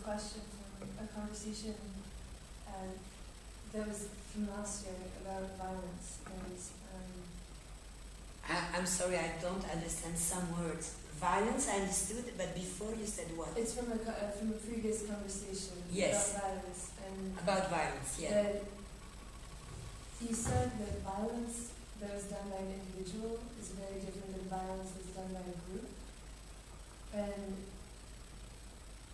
question from a conversation that was from last year about violence. I'm sorry, I don't understand some words. Violence, I understood, but before you said what? It's from a previous conversation. Yes. About violence. About violence, yeah. That you said that violence that was done by an individual is very different than violence that's done by a group. And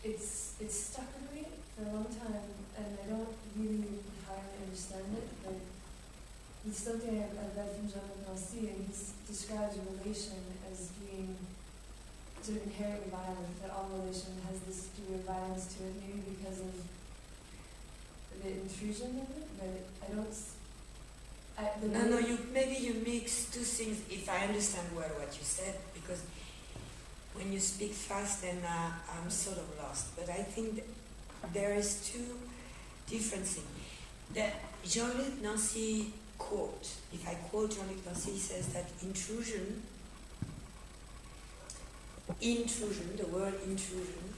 it's stuck with me for a long time, and I don't really entirely understand it, but it's something I've read from Chocolat, and he describes relation as being sort of inherently violent, that all relation has this degree of violence to it, maybe because of the intrusion of it, but I don't... No, maybe you mix two things, if I understand well what you said, because when you speak fast, then I'm sort of lost. But I think there is two different things. The Jean-Luc Nancy quote, if I quote Jean-Luc Nancy, he says that intrusion, the word intrusion,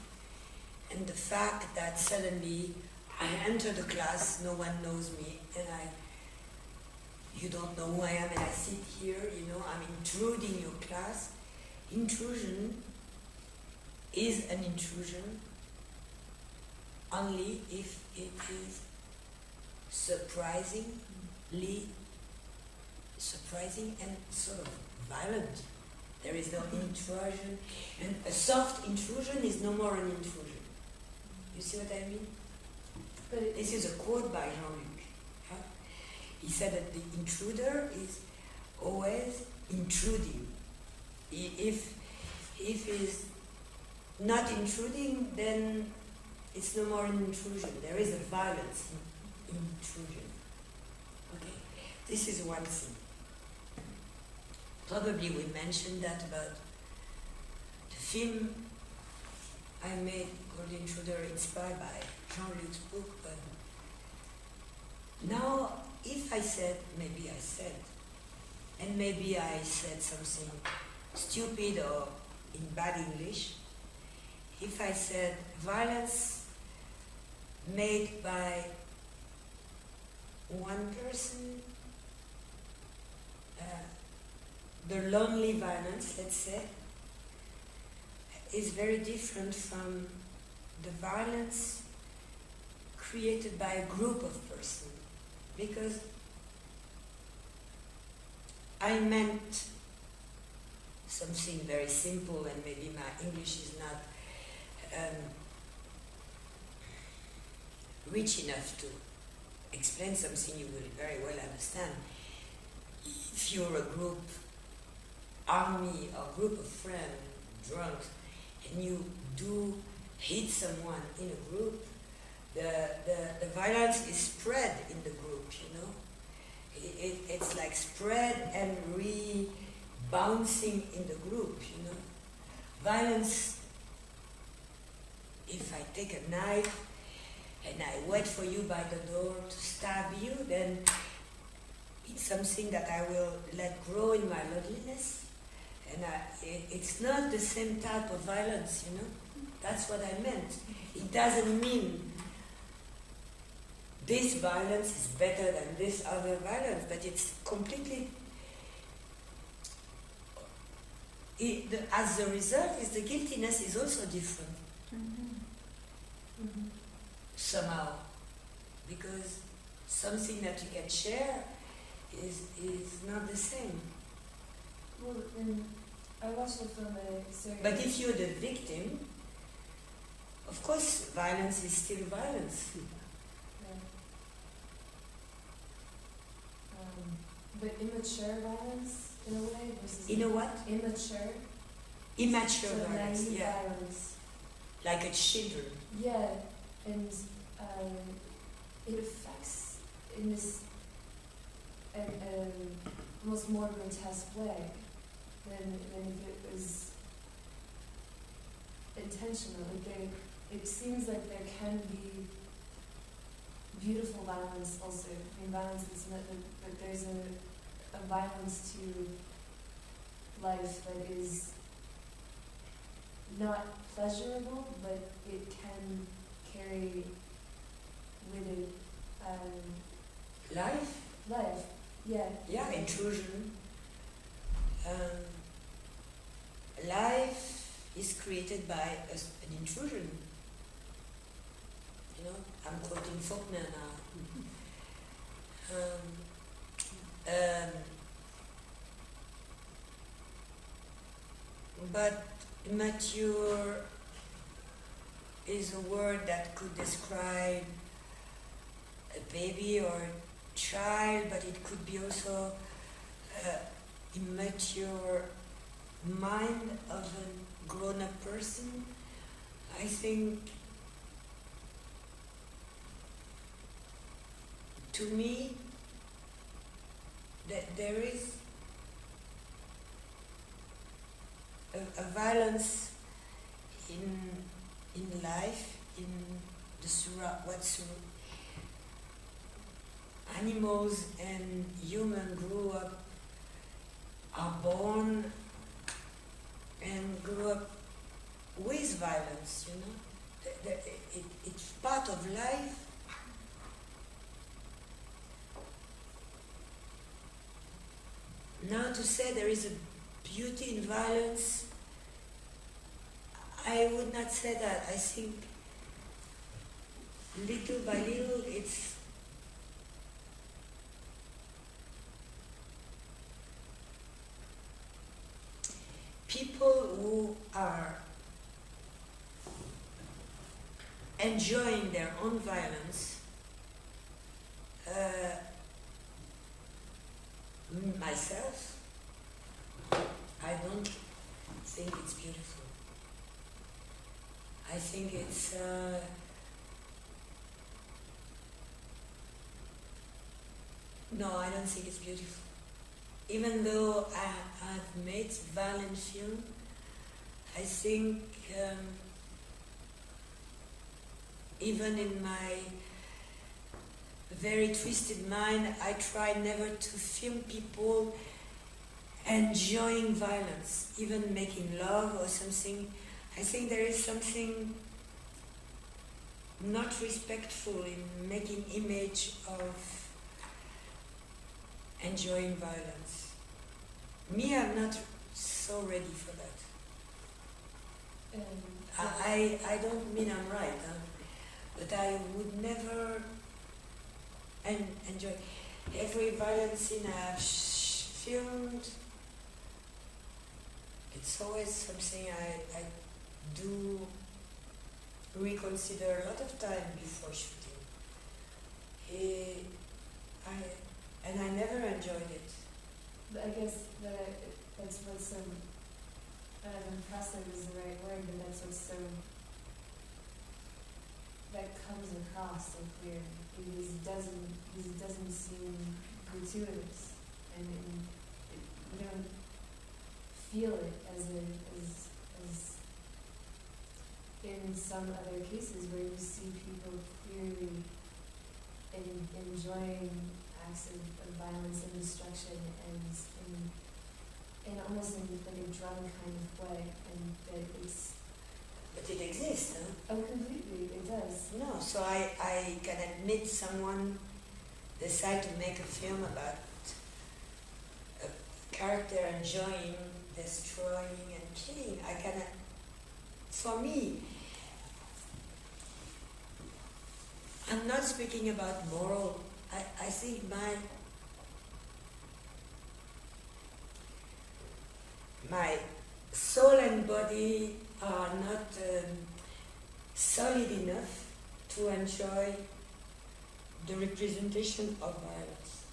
and the fact that suddenly I enter the class, no one knows me, and you don't know who I am, and I sit here, I'm intruding your class. Intrusion is an intrusion only if it is surprising and sort of violent. There is no intrusion, and a soft intrusion is no more an intrusion. You see what I mean? But this is a quote by Jean-Luc. Huh? He said that the intruder is always intruding. If he's not intruding, then it's no more an intrusion. There is a violence in intrusion. Okay, this is one thing. Probably we mentioned that about the film I made called The Intruder, inspired by Jean-Luc's book. But now, if I said, and maybe I said something stupid or in bad English, if I said violence made by one person, the lonely violence, let's say, is very different from the violence created by a group of persons. Because I meant something very simple, and maybe my English is not rich enough to explain something you will very well understand. If you're a group, army or group of friends, drunks, and you do hit someone in a group, the violence is spread in the group, It's like spread and bouncing in the group, Violence, if I take a knife and I wait for you by the door to stab you, then it's something that I will let grow in my loneliness. And it's not the same type of violence, That's what I meant. It doesn't mean this violence is better than this other violence, but it's completely... as a result, the guiltiness is also different. Somehow. Because something that you can share is not the same. Well, I watched the film series. But if you're the victim, of course, violence is still violence. Yeah. But immature violence, in a way, versus... In a what? Immature. Immature so violence, naive yeah. violence. Like a children. Yeah, and it affects in this almost more grotesque way than if it was intentional. Like it seems like there can be beautiful violence also. I mean, violence that's not, but there's a violence to life that is not pleasurable, but it can carry with it Life? life. Yeah. Yeah, intrusion. Life is created by an intrusion. You know, I'm quoting Faulkner now. But mature is a word that could describe a baby or a child, but it could be also immature mind of a grown-up person. I think, to me, that there is a violence in life, in the animals and humans are born and grew up with violence, you know. It's part of life. Now to say there is a beauty in violence, I would not say that. I think little by little it's people who are enjoying their own violence, myself, I don't think it's beautiful. I think it's no, I don't think it's beautiful. Even though I've made violent film, I think even in my very twisted mind, I try never to film people enjoying violence, even making love or something. I think there is something not respectful in making image of enjoying violence. Me, I'm not so ready for that. I don't mean I'm right, but I would never enjoy every violence scene I've filmed. It's always something I do reconsider a lot of time before shooting. And I never enjoyed it. But I guess that's what's so, I don't know if impressive is the right word, but that's what's so, that comes across so clear. Because it doesn't seem gratuitous, and you don't feel it as in some other cases where you see people clearly enjoying acts of violence and destruction and almost in like a drug kind of way, and that it's. But it exists, huh? Oh, completely, it does. No, so I can admit someone decide to make a film about a character enjoying, destroying and killing. I cannot, for me, I'm not speaking about moral. I think my soul and body are not solid enough to enjoy the representation of violence.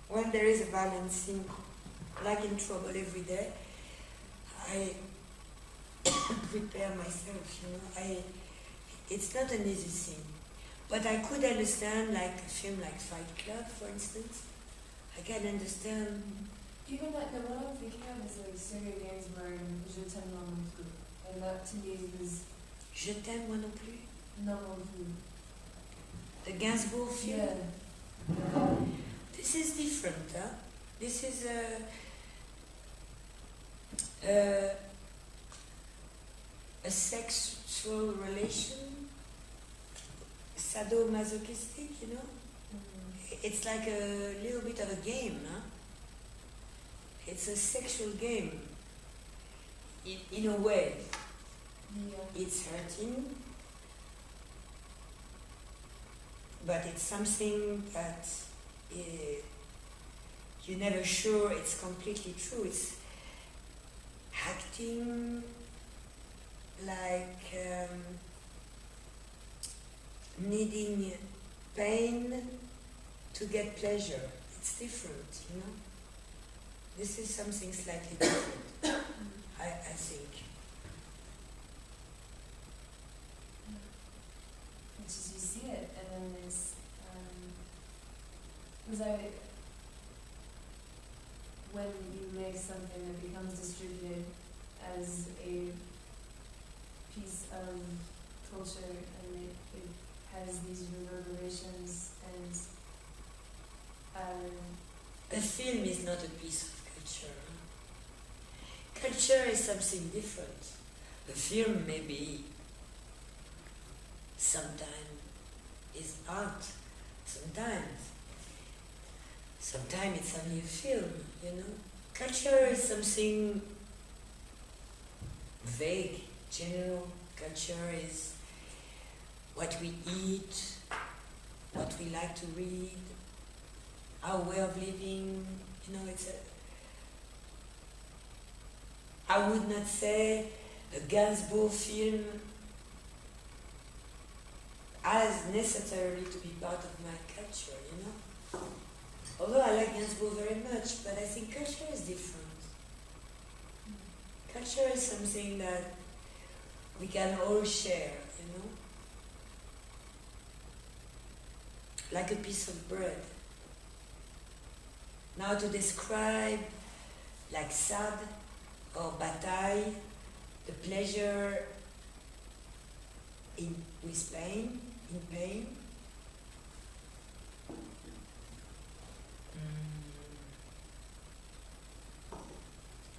When there is a violence scene, like in Trouble Every Day, I prepare myself, you know. It's not an easy thing. But I could understand, like a film like Fight Club, for instance. I can understand. Even that, the one I'm thinking of is like Sergei Gainsbourg and Je t'aime moi non plus. And that to me is. Je t'aime moi non plus? Non plus. The Gainsbourg film? Yeah. This is different, huh? This is a sexual relation sadomasochistic, you know? It's like a little bit of a game, huh? It's a sexual game, in a way. Yeah. It's hurting, but it's something that you're never sure it's completely true. It's acting like needing pain to get pleasure. It's different, you know? This is something slightly different, I think. It's just you see it, and then there's, because when you make something that becomes distributed as a piece of culture, and it has these reverberations, and a film is not a piece of culture. Culture is something different. A film maybe sometimes is art, sometimes it's only a film, you know. Culture is something vague, general. Culture is what we eat, what we like to read, our way of living, you know. I would not say a Gainsbourg film as necessarily to be part of my culture, you know. Although I like Gainsbourg very much, but I think culture is different. Culture is something that we can all share, you know. Like a piece of bread. Now to describe like sad or bataille, the pleasure with pain, in pain.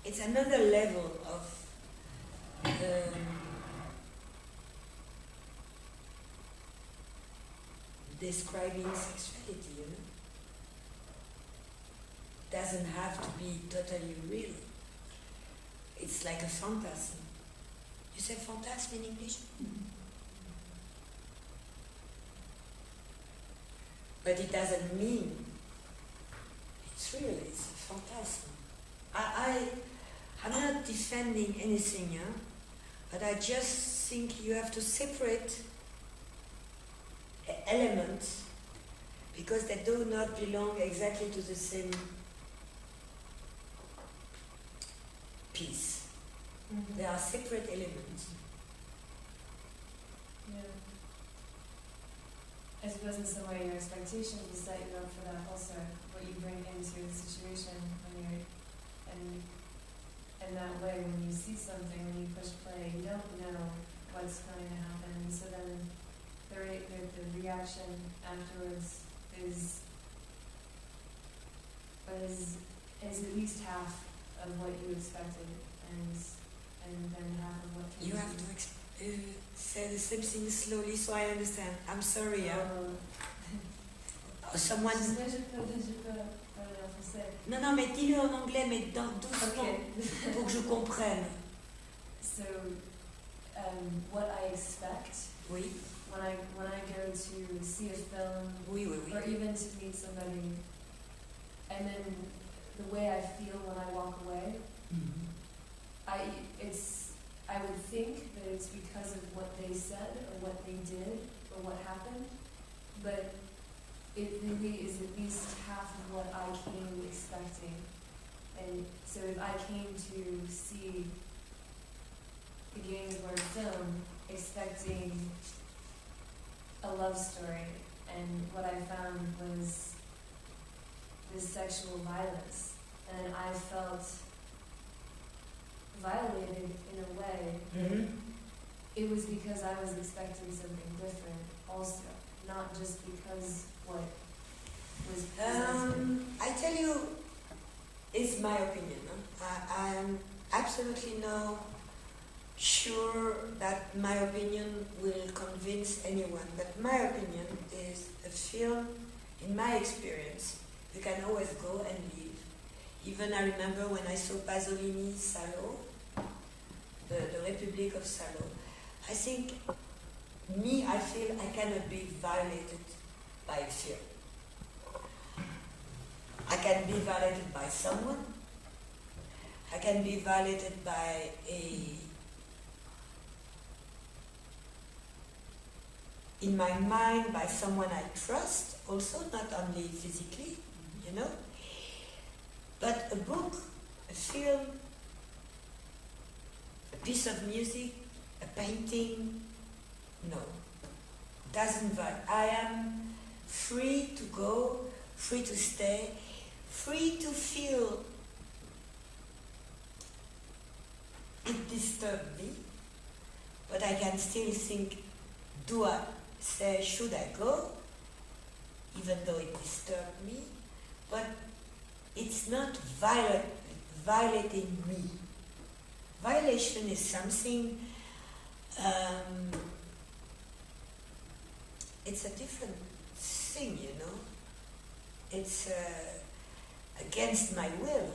It's another level of describing sexuality, you know. Doesn't have to be totally real. It's like a phantasm. You say phantasm in English? But it doesn't mean it's real, it's a phantasm. I'm not defending anything, yeah? But I just think you have to separate elements because they do not belong exactly to the same piece. Mm-hmm. They are separate elements. Yeah. I suppose in some way your expectations will set you up for that also, what you bring into the situation when you're, and that way when you see something, when you push play, you don't know what's going to happen, and so then the reaction afterwards is at least half of what you expected, and then half of what you have to say the same thing slowly so I understand. I'm sorry. Someone. Non, mais dis-le en anglais, mais doucement, okay. pour que je comprenne. So, what I expect. Oui. When I go to see a film, oui. or even to meet somebody, and then the way I feel when I walk away, mm-hmm. I would think that it's because of what they said or what they did or what happened, but it really is at least half of what I came expecting. And so if I came to see the Gainsbourg film expecting a love story, and what I found was this sexual violence, and I felt violated in a way, mm-hmm. It was because I was expecting something different also, not just because what was presented. I tell you, it's my opinion. I am absolutely no sure that my opinion will convince anyone, but my opinion is a film, in my experience, you can always go and leave. Even I remember when I saw Pasolini's Salo, the Republic of Salo, I think, I feel I cannot be violated by a film. I can be violated by someone, I can be violated by in my mind, by someone I trust, also, not only physically, you know. But a book, a film, a piece of music, a painting, no, doesn't violate. I am free to go, free to stay, free to feel it disturbed me, but I can still think, should I go, even though it disturbed me, but it's not violating me. Violation is something, it's a different thing, you know. It's against my will.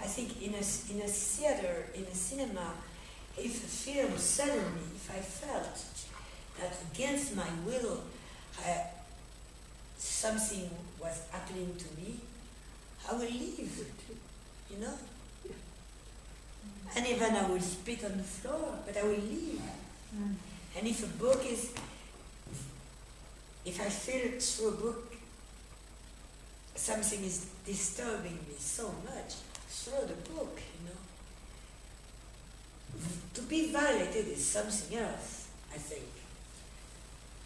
I think in a theater, in a cinema, if a film suddenly, if I felt that against my will, something was happening to me, I will leave, you know. And even I will spit on the floor, but I will leave. And if a book is, if I feel through a book, something is disturbing me so much, throw the book, you know. To be violated is something else, I think.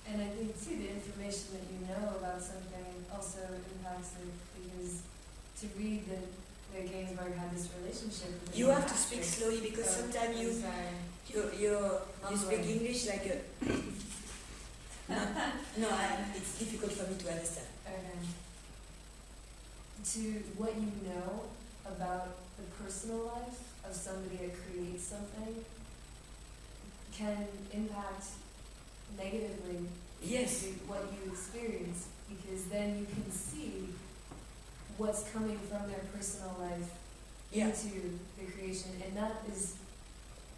And I think too, the information that you know about something also impacts it, because to read that Gainsbourg had this relationship with you have to speak slowly, because sometimes you speak English like a it's difficult for me to understand. Okay. To what you know about the personal life of somebody that creates something can impact negatively, yes, what you experience, because then you can see what's coming from their personal life into the creation, and that is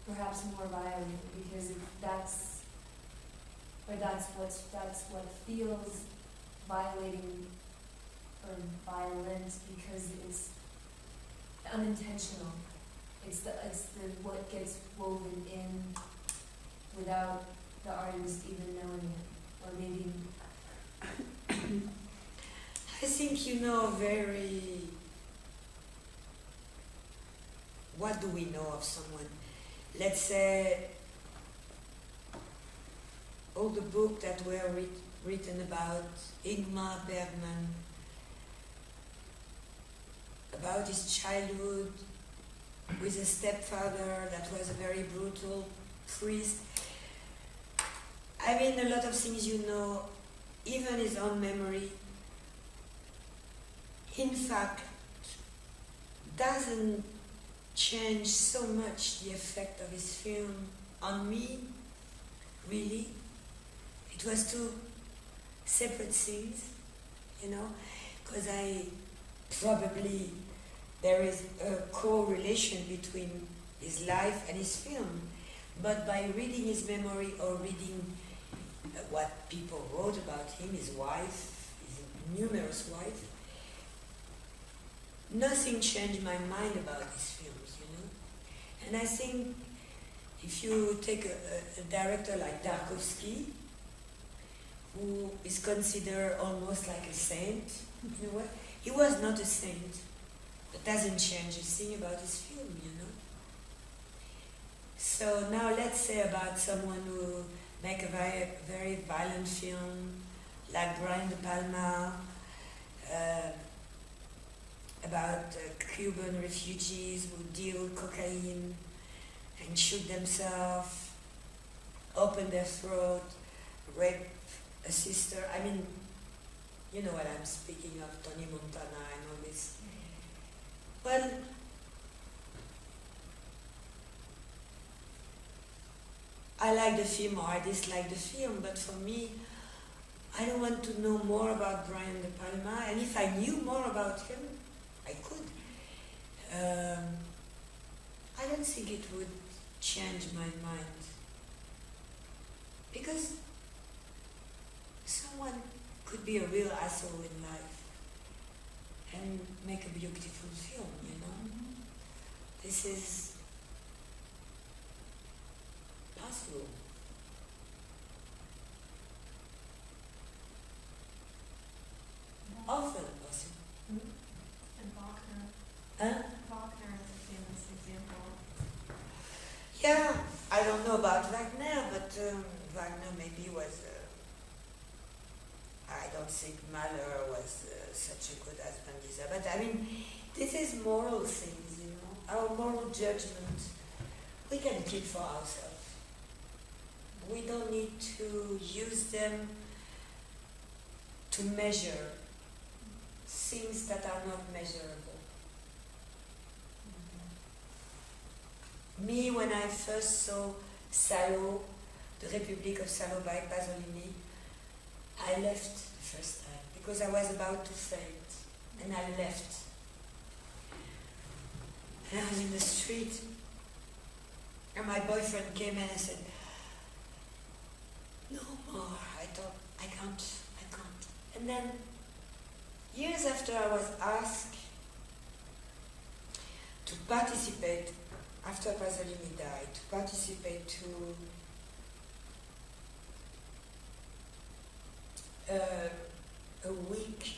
perhaps more violent, because that's what feels violating or violent, because it's unintentional. It's the what gets woven in without the artist even knowing it, or maybe. I think you know what do we know of someone? Let's say all the books that were written about Ingmar Bergman, about his childhood with a stepfather that was a very brutal priest. I mean, a lot of things you know, even his own memory, in fact, doesn't change so much the effect of his film on me, really. It was two separate things, you know, because there is a correlation between his life and his film, but by reading his memory or reading what people wrote about him, his wife, his numerous wife, nothing changed my mind about his films, you know. And I think if you take a director like Tarkovsky, who is considered almost like a saint, you know what? He was not a saint. It doesn't change a thing about his film, you know. So now let's say about someone who make a very, very violent film, like Brian De Palma, about Cuban refugees who deal cocaine and shoot themselves, open their throat, rape a sister. I mean, you know what I'm speaking of, Tony Montana and all this. Well, I like the film or I dislike the film, but for me, I don't want to know more about Brian De Palma, and if I knew more about him, I could. I don't think it would change my mind. Because someone could be a real asshole in life and make a beautiful film, you know? Mm-hmm. This is possible. Often possible. Mm-hmm. And Wagner. Huh? Wagner is a famous example. Yeah, I don't know about Wagner, but Wagner maybe was. I don't think Mahler was such a good husband either. But I mean, this is moral things, you know. Our moral judgment, we can keep for ourselves. We don't need to use them to measure things that are not measurable. Me, when I first saw Salo, the Republic of Salo by Pasolini, I left the first time because I was about to faint, and I left. And I was in the street, and my boyfriend came in and said, "No more." I thought, I can't. And then, years after, I was asked to participate, after Pasolini died, to participate to a week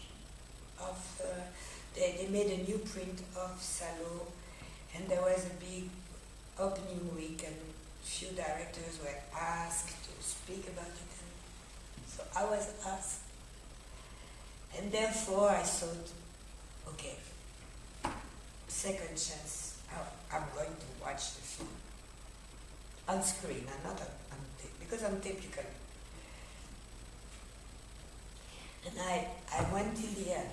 of, they made a new print of Salo, and there was a big opening week, and few directors were asked to speak about it. And so I was asked. And therefore I thought, okay, second chance, I'm going to watch the film. On screen, and not on tape, because I'm typical. And I went till the end.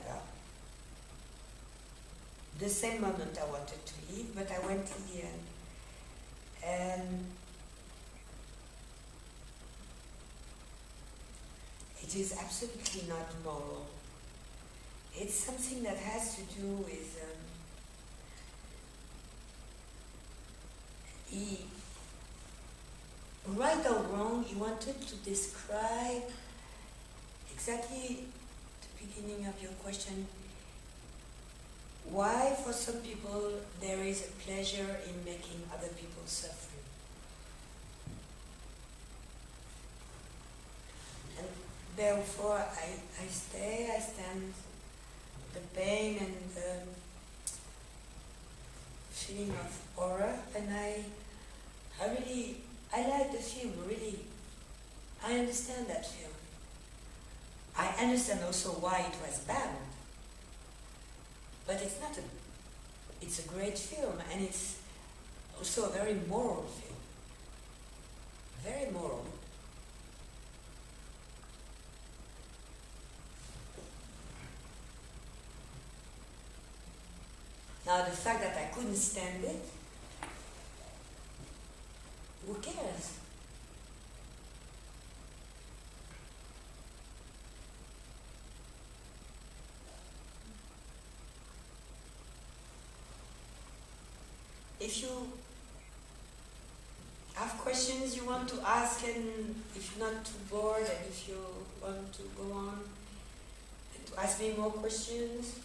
The same moment I wanted to leave, but I went till the end. And it is absolutely not moral. It's something that has to do with right or wrong, he wanted to describe exactly the beginning of your question, why for some people there is a pleasure in making other people suffering. And therefore I stand the pain and the feeling of horror, and I like the film, really. I understand that film. I understand also why it was banned. But it's a great film, and it's also a very moral film. Very moral. Now the fact that I couldn't stand it, who cares? If you have questions you want to ask, and if you're not too bored, and if you want to go on and to ask me more questions.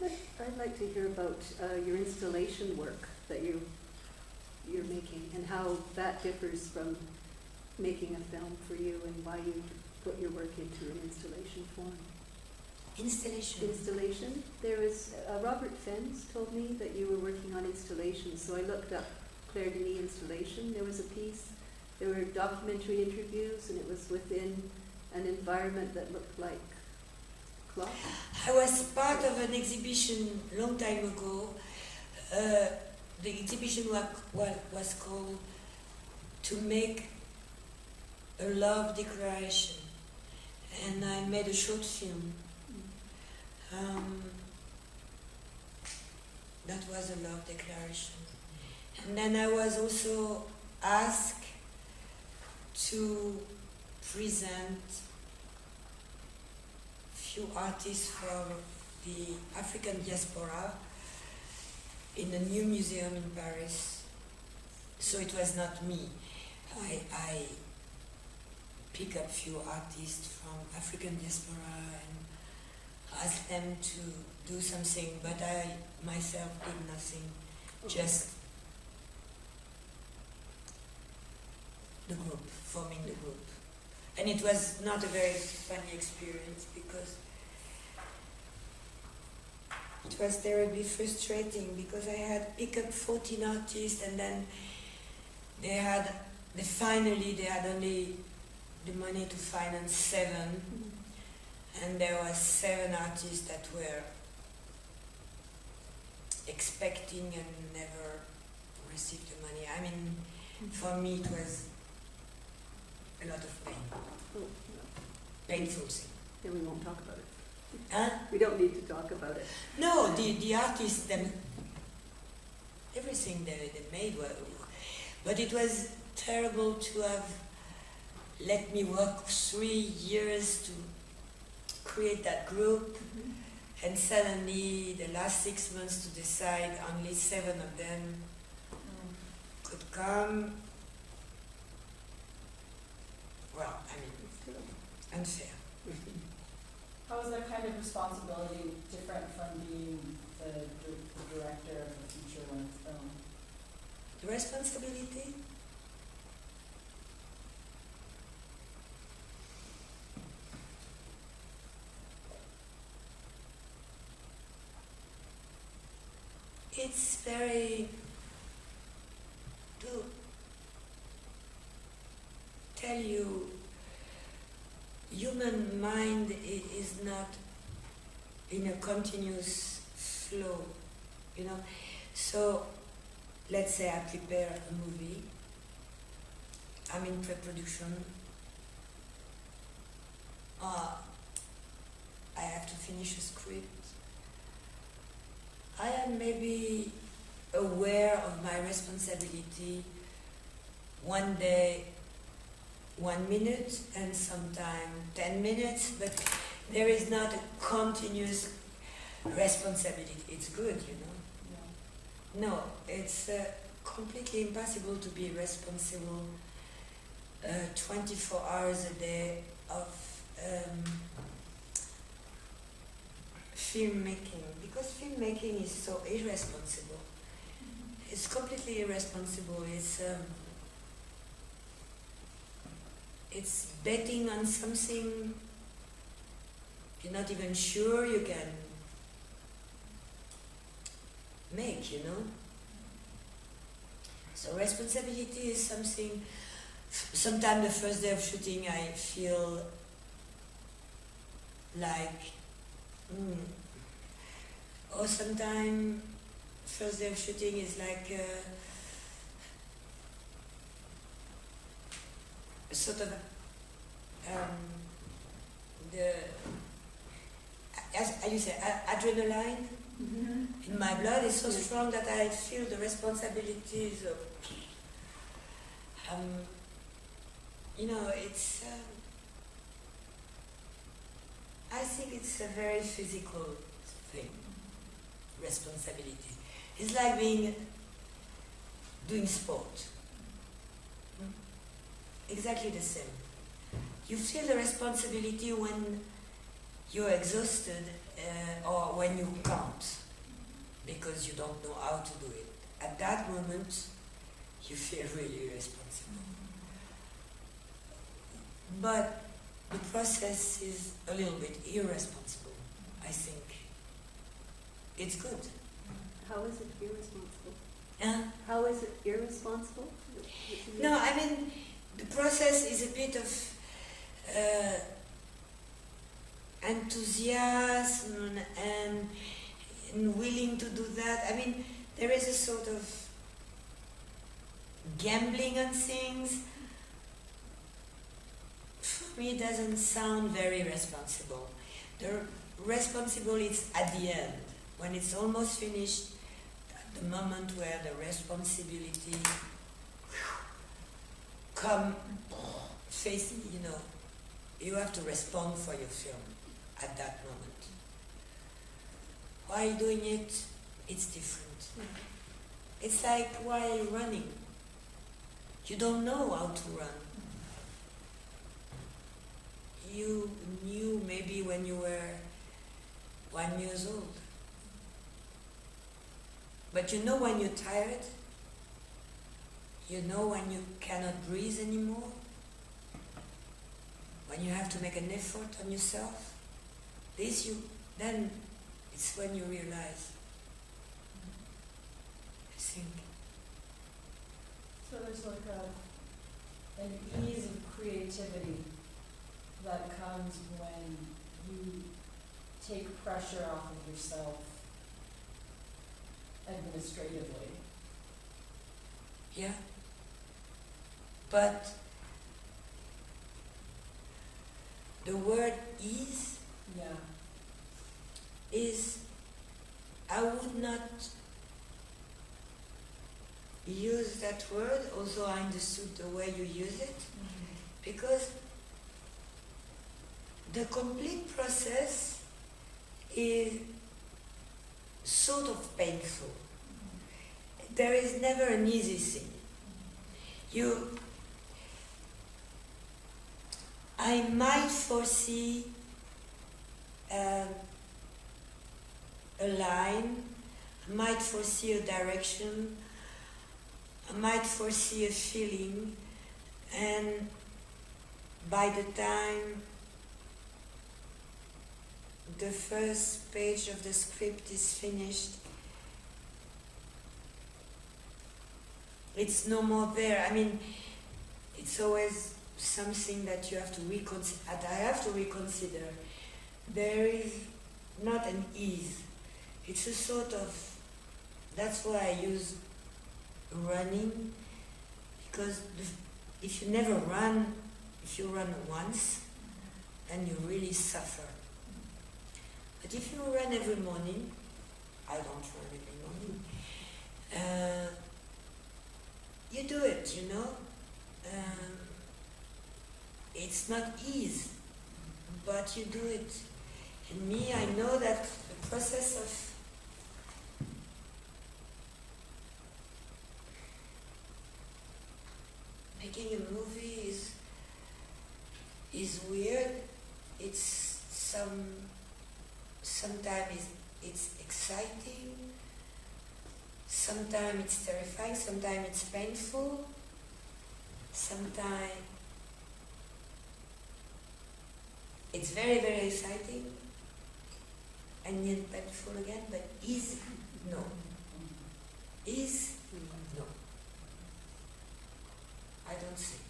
I'd like to hear about your installation work that you're making, and how that differs from making a film for you, and why you put your work into an installation form. Installation. There was Robert Fenns told me that you were working on installation, so I looked up Claire Denis installation. There was a piece. There were documentary interviews, and it was within an environment that looked like cloth. I was part of an exhibition long time ago. The exhibition was called "To Make a Love Declaration," and I made a short film. That was a love declaration. And then I was also asked to present few artists from the African diaspora in a new museum in Paris. So it was not me. I pick up few artists from African diaspora and ask them to do something, but I myself did nothing, just the group, forming the group. And it was not a very funny experience because it was terribly frustrating because I had picked up 14 artists and then finally they had only the money to finance 7, and there were 7 artists that were expecting and never received the money. I mean, for me it was a lot of pain. Painful thing. Then we won't talk about it. Huh? We don't need to talk about it. No, the artists, everything they made were, but it was terrible to have let me work 3 years to create that group, and suddenly the last 6 months to decide only 7 of them could come. Well, I mean, unfair. How is that kind of responsibility different from being the director of a feature-length film? The responsibility? It's very, to tell you, human mind is not in a continuous flow, you know. So, let's say I prepare a movie, I'm in pre-production, I have to finish a script. I am maybe aware of my responsibility one day, 1 minute, and sometimes 10 minutes, but there is not a continuous responsibility. It's good, you know. No, it's completely impossible to be responsible 24 hours a day of filmmaking, because filmmaking is so irresponsible. It's completely irresponsible. It's betting on something you're not even sure you can make, you know. So responsibility is something. Sometimes the first day of shooting, I feel like. Or sometimes first day of shooting is like sort of as you say, adrenaline in my blood is so strong that I feel the responsibilities of you know, it's I think it's a very physical thing, responsibility. It's like doing sport. Exactly the same. You feel the responsibility when you're exhausted or when you can't, because you don't know how to do it. At that moment, you feel really responsible. But the process is a little bit irresponsible, I think. It's good. How is it irresponsible? Yeah. How is it irresponsible? No, I mean, the process is a bit of enthusiasm and willing to do that. I mean, there is a sort of gambling on things. For me, it doesn't sound very responsible. The responsible is at the end, when it's almost finished. the moment where the responsibility come face, you have to respond for your film at that moment. While doing it, it's different. It's like while running. You don't know how to run. You knew maybe when you were 1 year old. But you know when you're tired. You know when you cannot breathe anymore. When you have to make an effort on yourself. Then it's when you realize. I think. So there's like an ease of creativity that comes when you take pressure off of yourself administratively. Yeah. But the word ease is, I would not use that word, although I understood the way you use it, because the complete process is sort of painful. There is never an easy thing. I might foresee a line, I might foresee a direction, I might foresee a feeling, and by the time the first page of the script is finished, it's no more there. I mean, it's always something that you have to reconsider. I have to reconsider. There is not an ease. It's a sort of, that's why I use running, because if you never run, if you run once, then you really suffer. But if you run every morning, I don't run every morning, you do it, it's not easy, but you do it. And me, I know that the process of making a movie is weird. It's sometimes it's exciting, sometimes it's terrifying, sometimes it's painful, sometimes it's very, very exciting and then painful again, but easy? No. Is? No. I don't think.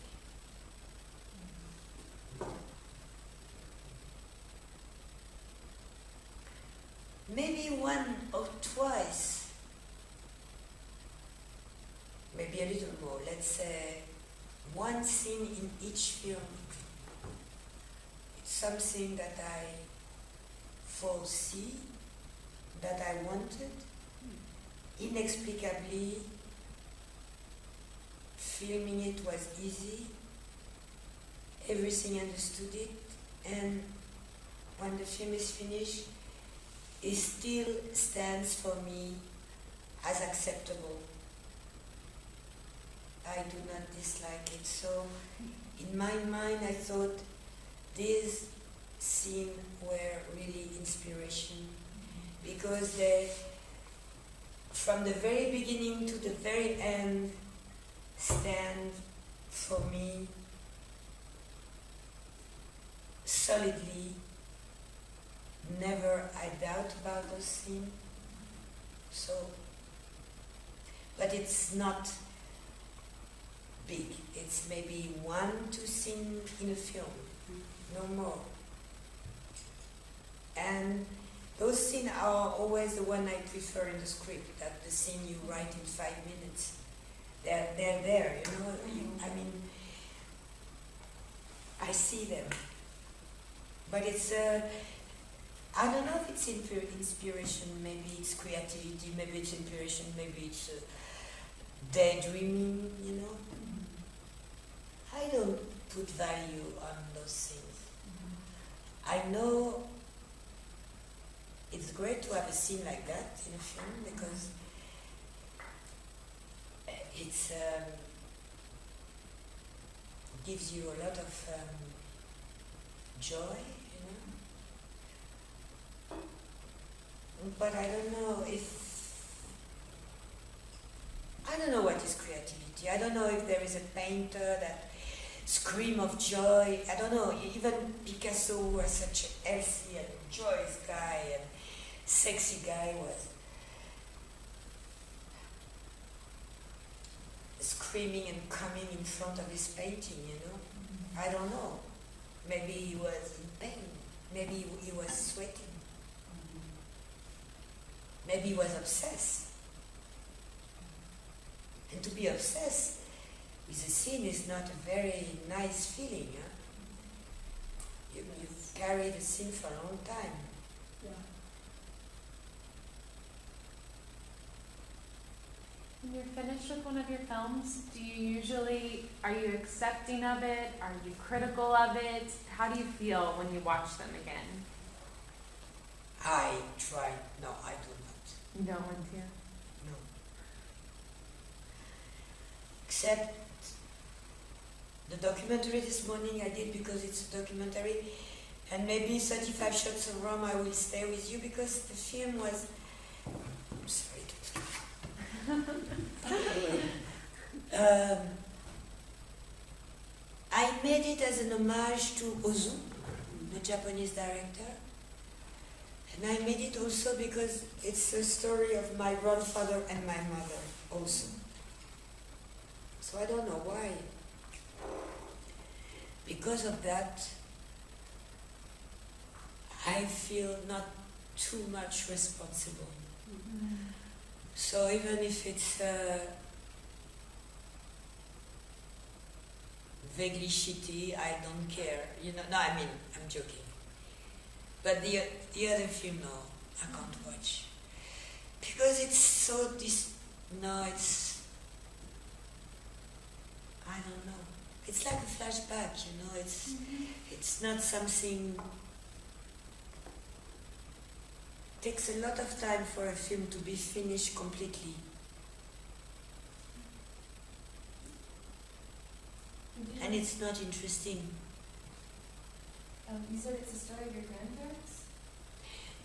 Maybe one or twice, maybe a little more, let's say one scene in each film. It's something that I foresee, that I wanted, inexplicably. Filming it was easy, everything understood it, and when the film is finished, it still stands for me as acceptable. I do not dislike it. So in my mind I thought these scenes were really inspiration, because they, from the very beginning to the very end, stand for me solidly. Never I doubt about those scenes. So, but it's not big. It's maybe 1-2 scenes in a film, no more. And those scenes are always the one I prefer in the script. That the scene you write in 5 minutes. They're there, I mean, I see them. But it's I I don't know if it's inspiration, maybe it's creativity, maybe it's inspiration, maybe it's daydreaming, you know. I don't put value on those things. I know it's great to have a scene like that in a film because it's gives you a lot of joy, you know. But I don't know what is creativity. I don't know if there is a painter that scream of joy. I don't know. Even Picasso, who was such a healthy and joyous guy and sexy guy, was screaming and coming in front of his painting, you know. I don't know. Maybe he was in pain. Maybe he was sweating. Maybe he was obsessed. And to be obsessed with a scene is not a very nice feeling. Huh? You've carried a scene for a long time. Yeah. When you're finished with one of your films, are you accepting of it? Are you critical of it? How do you feel when you watch them again? I try. No, I do not. You don't want to? No. Except the documentary this morning I did because it's a documentary, and maybe 35 Shots of Rum I will stay with you because the film was... I'm sorry I made it as an homage to Ozu, the Japanese director. And I made it also because it's a story of my grandfather and my mother also. So I don't know why. Because of that, I feel not too much responsible. Mm-hmm. So even if it's vaguely shitty, I don't care. You know, no, I mean, I'm joking. But the other film, no, I can't watch. Because it's so I don't know. It's like a flashback, you know, it's not something... It takes a lot of time for a film to be finished completely. And it's not interesting. You said it's a story of your grandparents?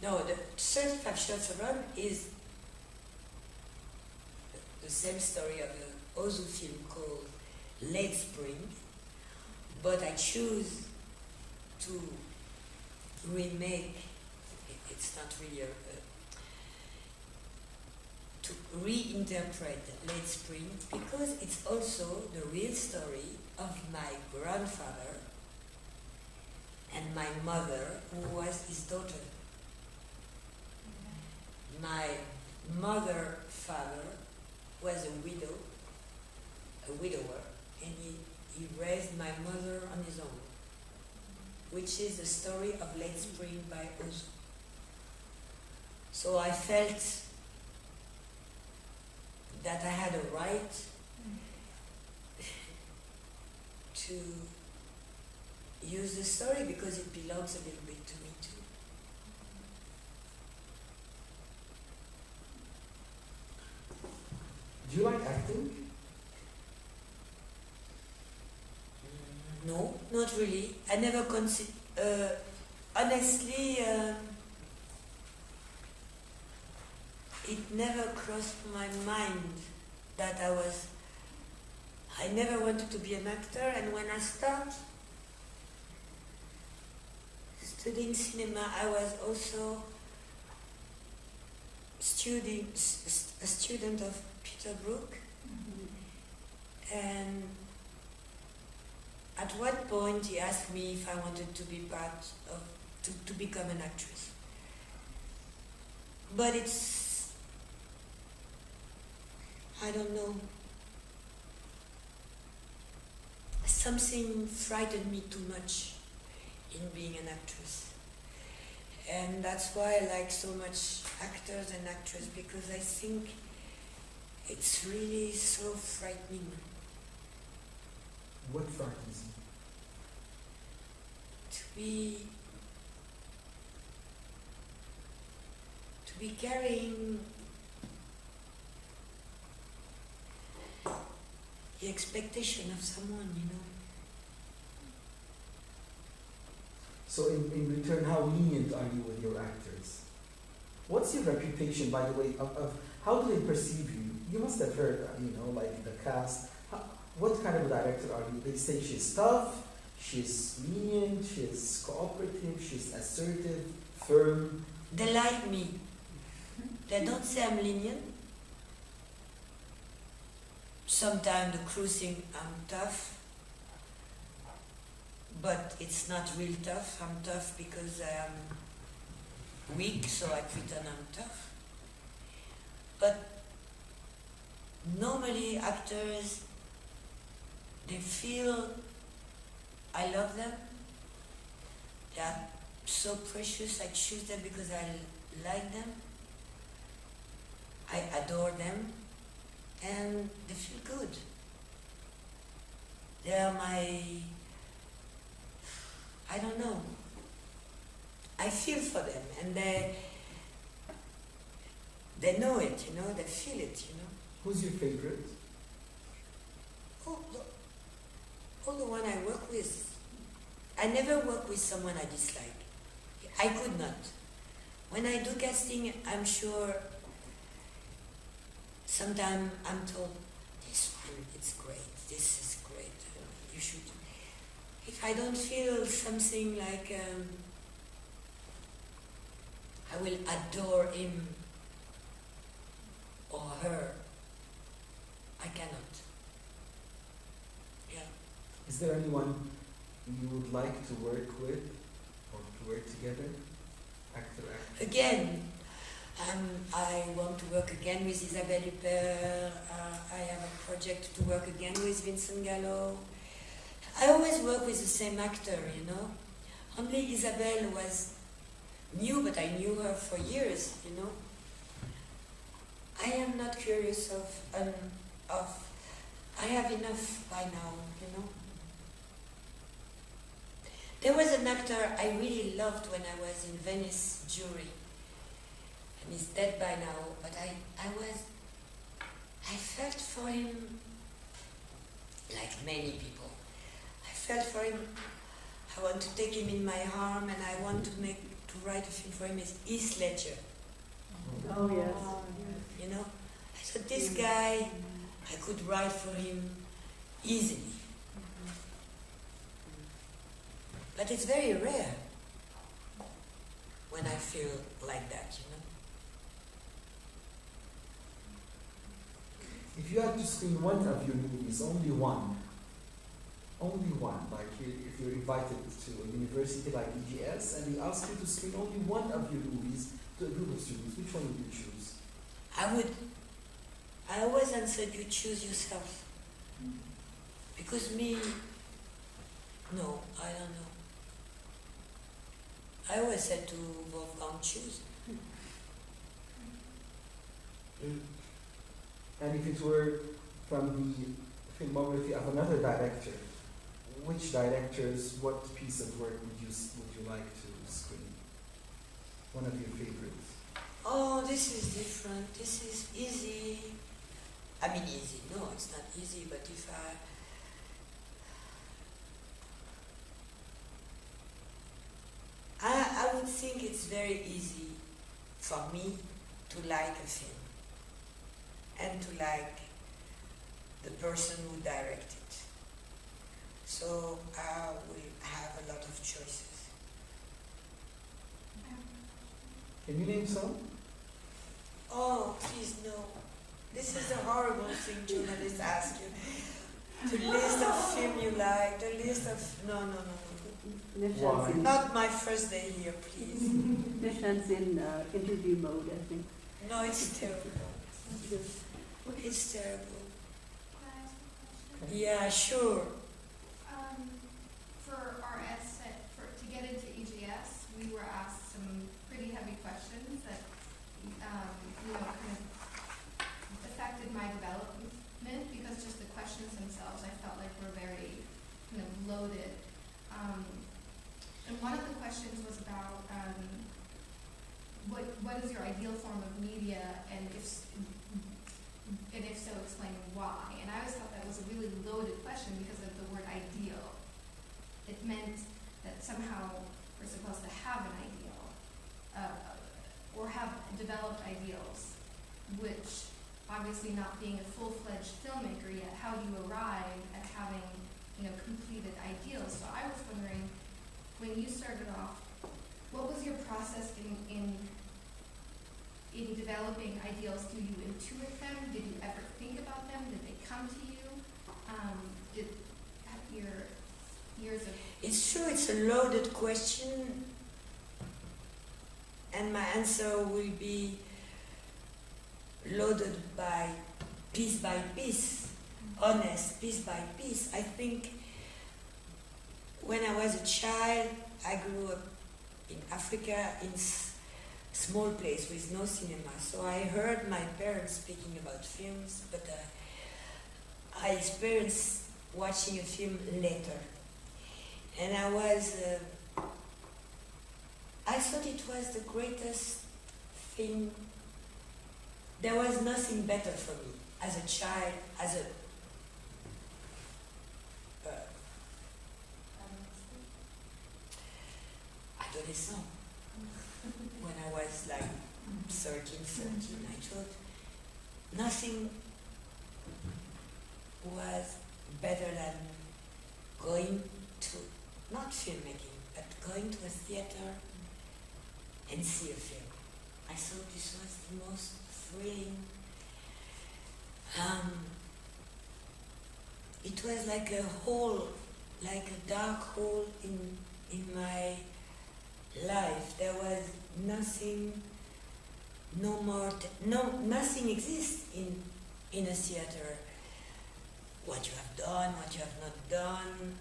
No, the 35 Shots of Rum is the same story of an Ozu film called Late Spring, but I choose to remake, it's not really to reinterpret Late Spring because it's also the real story of my grandfather and my mother, who was his daughter. My father was a widower, and he raised my mother on his own, which is the story of Late Spring by Ozu. So I felt that I had a right to use the story because it belongs a little bit to me too. Do you like acting? No, not really. I never consider. Honestly, it never crossed my mind that I never wanted to be an actor, and when I started studying cinema, I was also a student of Peter Brook. And at one point he asked me if I wanted to be to become an actress. But I don't know, something frightened me too much in being an actress. And that's why I like so much actors and actresses, because I think it's really so frightening. What frightens you? To be carrying the expectation of someone, you know. So in return, how lenient are you with your actors? What's your reputation, by the way, of how do they perceive you? You must have heard, like the cast. What kind of a director are you? They say she's tough, she's lenient, she's cooperative, she's assertive, firm. They like me. They don't say I'm lenient. Sometimes the crew think I'm tough. But it's not real tough. I'm tough because I am weak, so I pretend I'm tough. But normally actors, they feel I love them. They are so precious. I choose them because I like them. I adore them. And they feel good. They are my... I don't know. I feel for them, and they know it, they feel it, Who's your favorite? All the one I work with. I never work with someone I dislike. I could not. When I do casting, I'm sure sometimes I'm told, this one, it's great, this is great, you should. If I don't feel something like I will adore him or her, I cannot. Yeah. Is there anyone you would like to work with or to work together? Actor. Again, I want to work again with Isabelle Huppert. I have a project to work again with Vincent Gallo. I always work with the same actor, Only Isabelle was new, but I knew her for years, I am not curious of. I have enough by now, There was an actor I really loved when I was in Venice jury, and he's dead by now. But I felt for him like many people. I felt for him. I want to take him in my arm, and I want to write a film for him. Is Heath Ledger. Oh, yes. I thought this guy, I could write for him easily. But it's very rare when I feel like that, If you had to screen one of your movies, only one, like if you're invited to a university like EGS and they ask you to screen only one of your movies to a group of students, which one would you choose? I always answered, you choose yourself. Because me, no, I don't know. I always said to Wolfgang, choose. And if it were from the filmography of another director, which directors, what piece of work would you like to screen? One of your favorites. Oh, this is different. This is easy. I mean easy. No, it's not easy, but if I would think it's very easy for me to like a film and to like the person who directed it. So I will have a lot of choices. Can you name some? Oh, please no. This is a horrible thing journalists ask you. The list of film you like, the list of... No. Why? Not my first day here, please. Nishan's in interview mode, I think. No, it's terrible. It's terrible. Can I ask a question? Yeah, sure. For our essay, to get into EGS, we were asked some kind of affected my development, because just the questions themselves I felt like were very kind of loaded. And one of the questions was about what is your ideal form of media, and if so, explain why. And I always thought that was a really loaded question because of the word ideal. It meant that somehow we're supposed to have an ideal, or have developed ideals, which obviously not being a full-fledged filmmaker yet, how do you arrive at having, completed ideals? So I was wondering, when you started off, what was your process in developing ideals? Do you intuit them? Did you ever think about them? Did they come to you? Did your years of... It's true, it's a loaded question, and my answer will be loaded by piece, honest, piece by piece. I think when I was a child, I grew up in Africa in small place with no cinema, so I heard my parents speaking about films, but I experienced watching a film later. And I thought it was the greatest thing. There was nothing better for me as a child, as a adolescent. When I was like 13, 14, I thought nothing was better than going to, not filmmaking, but going to a theater and see a film. I thought this was the most thrilling. It was like a hole, like a dark hole in my life. There was nothing, nothing exists in a theater. What you have done, what you have not done.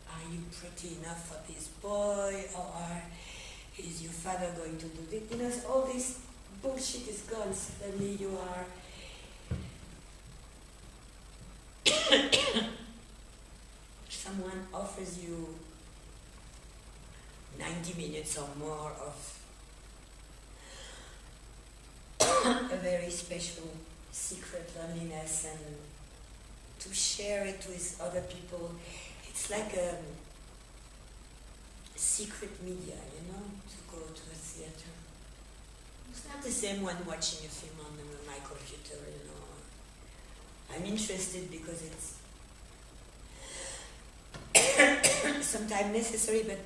Are you pretty enough for this boy, or is your father going to do this? All this bullshit is gone. Suddenly you are someone offers you 90 minutes or more of a very special secret loneliness, and to share it with other people. It's like a secret media, to go to a theater. It's not the same when watching a film on my computer, I'm interested because it's sometimes necessary, but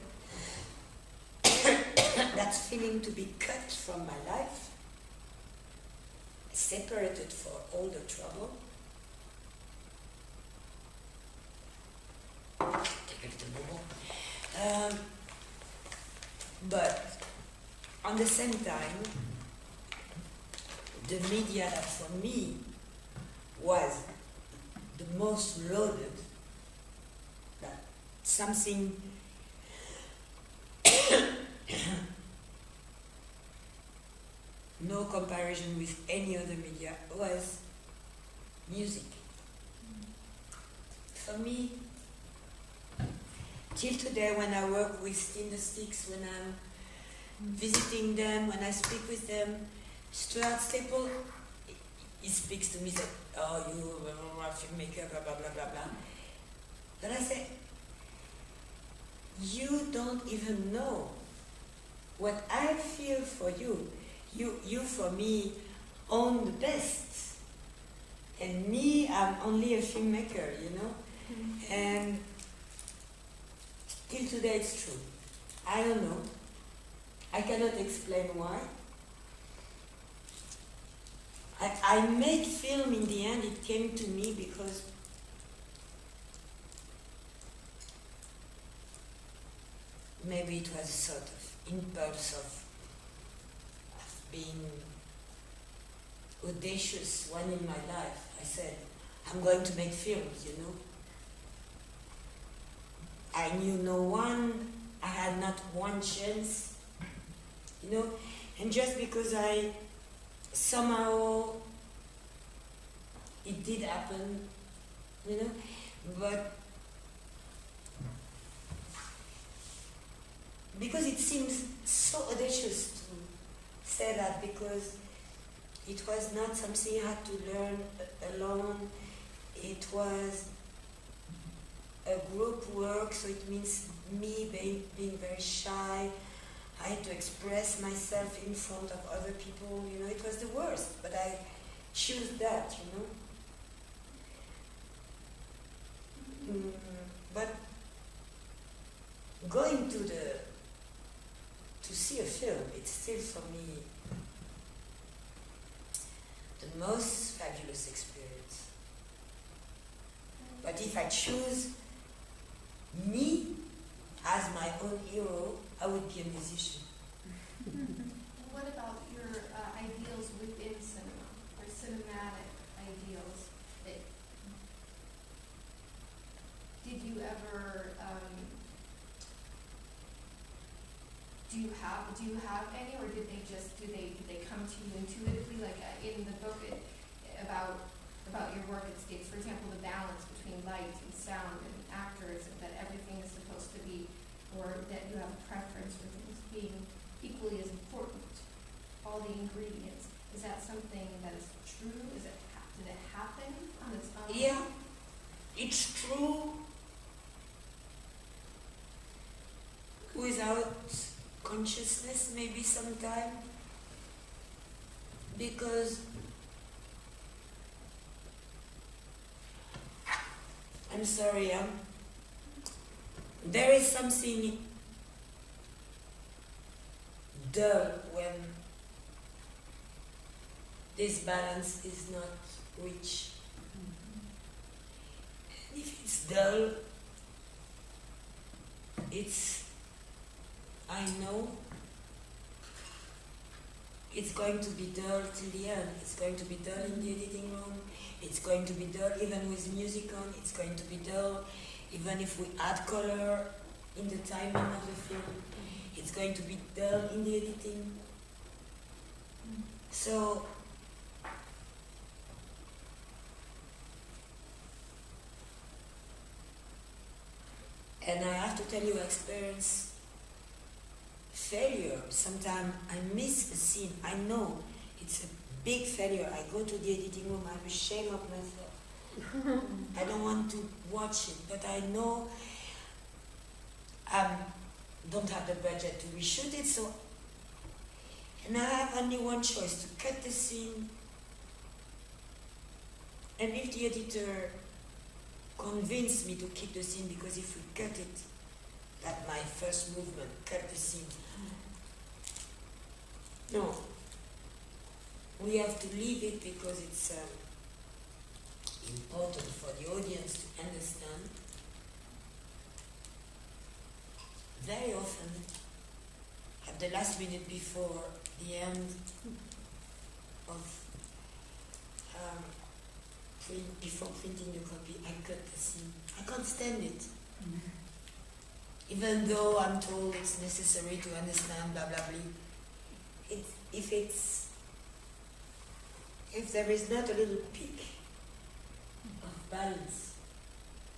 that feeling to be cut from my life, separated for all the trouble. Take a little bubble. But on the same time, the media that for me was the most loaded, that something no comparison with any other media, was music. For me, till today, when I work with Sticks, when I'm visiting them, when I speak with them, Stuart Staple, he speaks to me, said, "Oh, you are a filmmaker, blah, blah, blah, blah, blah." But I say, you don't even know what I feel for you. You for me own the best, and me, I'm only a filmmaker, and till today it's true. I don't know. I cannot explain why. I made film in the end. It came to me because maybe it was a sort of impulse of being audacious one in my life. I said, I'm going to make films, I knew no one, I had not one chance. And just because I somehow it did happen, you know, but because it seems so audacious to say that, because it was not something I had to learn alone. It was a group work, so it means me being very shy. I had to express myself in front of other people, you know, it was the worst, but I choose that, you know. But going to see a film, it's still for me the most fabulous experience. But if I choose me as my own hero, I would be a musician. What about your ideals within cinema, or cinematic ideals? Did you ever, do you have any, or did they come to you intuitively? Like in the book about your work, it states, for example, the balance between light and sound and actors, and that everything is supposed to be, or that you have a preference for things being equally as important, all the ingredients. Is that something that is true? Did it happen on its own? Yeah, it's true without consciousness, maybe sometime, because I'm sorry, there is something dull when this balance is not reached. And if it's dull, I know it's going to be dull till the end. It's going to be dull in the editing room. It's going to be dull even with music on. It's going to be dull even if we add color in the timing of the film. It's going to be dull in the editing. So and I have to tell you, I experience failure. Sometimes I miss a scene. I know it's a big failure. I go to the editing room, I'm ashamed of myself. I don't want to watch it, but I know I don't have the budget to reshoot it, so, and I have only one choice, to cut the scene. And if the editor convinced me to keep the scene, because if we cut it, that my first movement, cut the scene. No, we have to leave it because it's important for the audience to understand. Very often, at the last minute before the end of before printing the copy, I cut the scene. I can't stand it. Even though I'm told it's necessary to understand, blah blah blah. If there is not a little peak of balance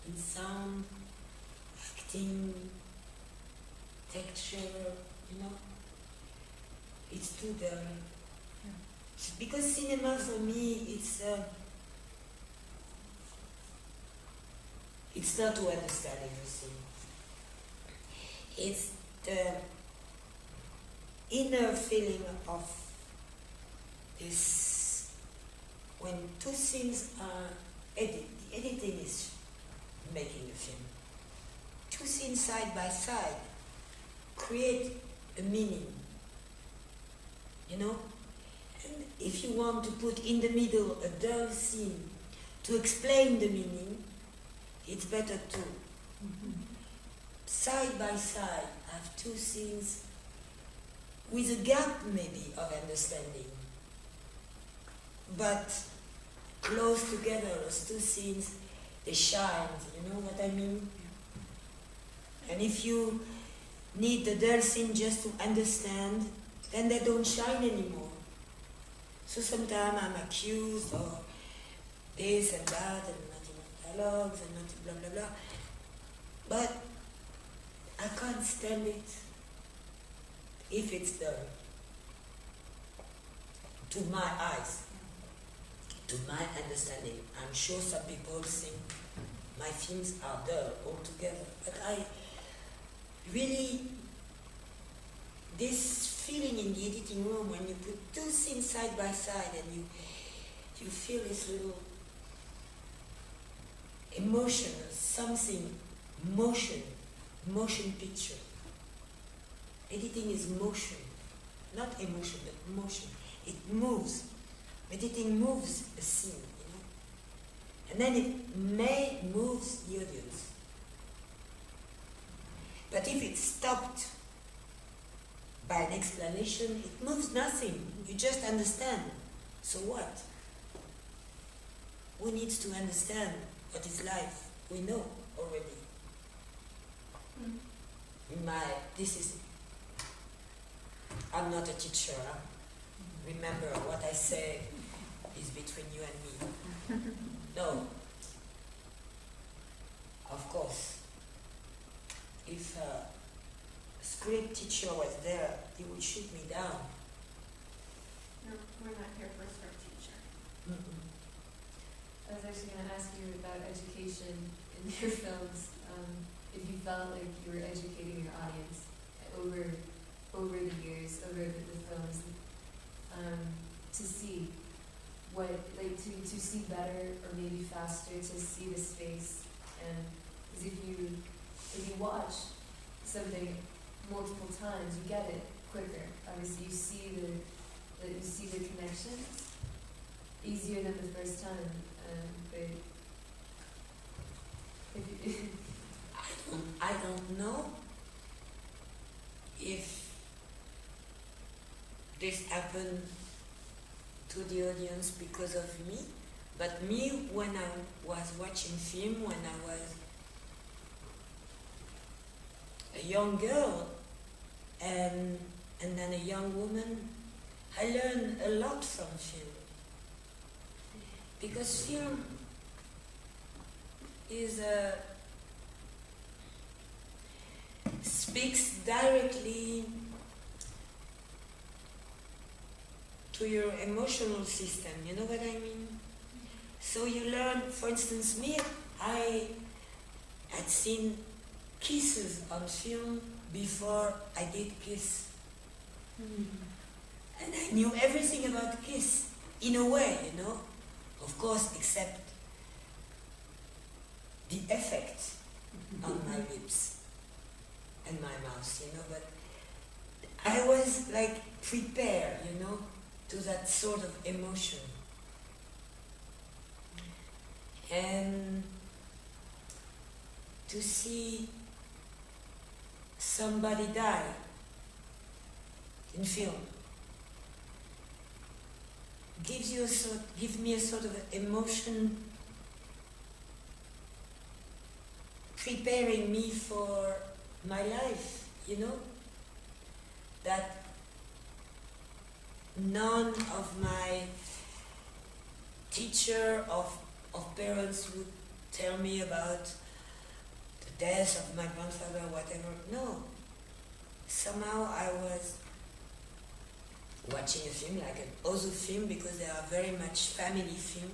in sound, acting, texture, you know, it's too dull. Because cinema for me, it's not to understand everything. It's the inner feeling of this, when two things are edited. Editing is making a film. Two things side by side create a meaning, you know? And if you want to put in the middle a dull scene to explain the meaning, it's better to side by side have two scenes with a gap maybe of understanding, but close together, those two scenes, they shine, you know what I mean? And if you need the dull scene just to understand, then they don't shine anymore. So sometimes I'm accused of this and that, and not enough dialogues, and not blah blah blah. But I can't stand it if it's done to my eyes, to my understanding. I'm sure some people think my films are dull altogether, but I really, this feeling in the editing room when you put two things side by side and you feel this little emotion, something, motion picture. Editing is motion, not emotion, but motion. It moves. Editing moves a scene, you know, and then it may move the audience. But if it's stopped by an explanation, it moves nothing. You just understand. So what? Who needs to understand what is life? We know already. I'm not a teacher. Huh? Remember, what I say is between you and me. No. Of course. If a script teacher was there, he would shoot me down. No, we're not here for a script teacher. Mm-mm. I was actually going to ask you about education in your films. If you felt like you were educating your audience over the years, over the films, to see what, like, to see better or maybe faster, to see the space, and because if you watch something multiple times, you get it quicker. Obviously, you see the connection easier than the first time. But if you I don't know if this happened to the audience because of me, but me, when I was watching film, when I was a young girl and then a young woman, I learned a lot from film. Because film is speaks directly to your emotional system, you know what I mean? So you learn, for instance, me, I had seen kisses on film before I did kiss. And I knew everything about kiss, in a way, you know? Of course, except the effect on my lips and my mouth, you know, but I was like prepared, you know, to that sort of emotion. And to see somebody die in film gives me a sort of emotion, preparing me for my life, you know, that none of my teacher of parents would tell me about the death of my grandfather or whatever. No. Somehow I was watching a film, like an other film, because they are very much family film.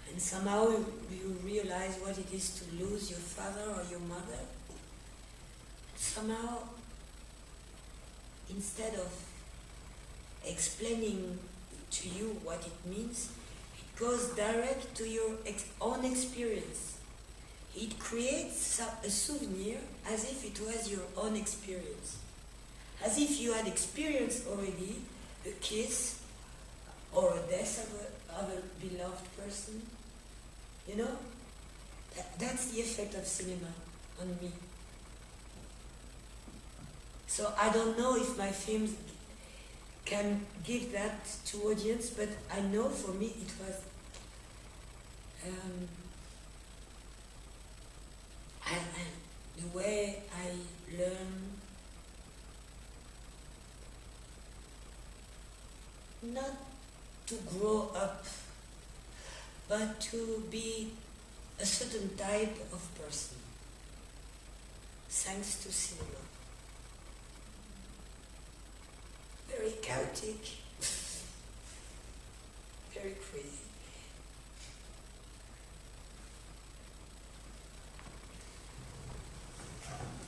And somehow you realize what it is to lose your father or your mother. Somehow, instead of explaining to you what it means, it goes direct to your own experience. It creates a souvenir as if it was your own experience. As if you had experienced already a kiss or a death of a beloved person. You know? That's the effect of cinema on me. So I don't know if my films can give that to audience, but I know for me it was the way I learn not to grow up, but to be a certain type of person, thanks to cinema. Very chaotic, very crazy.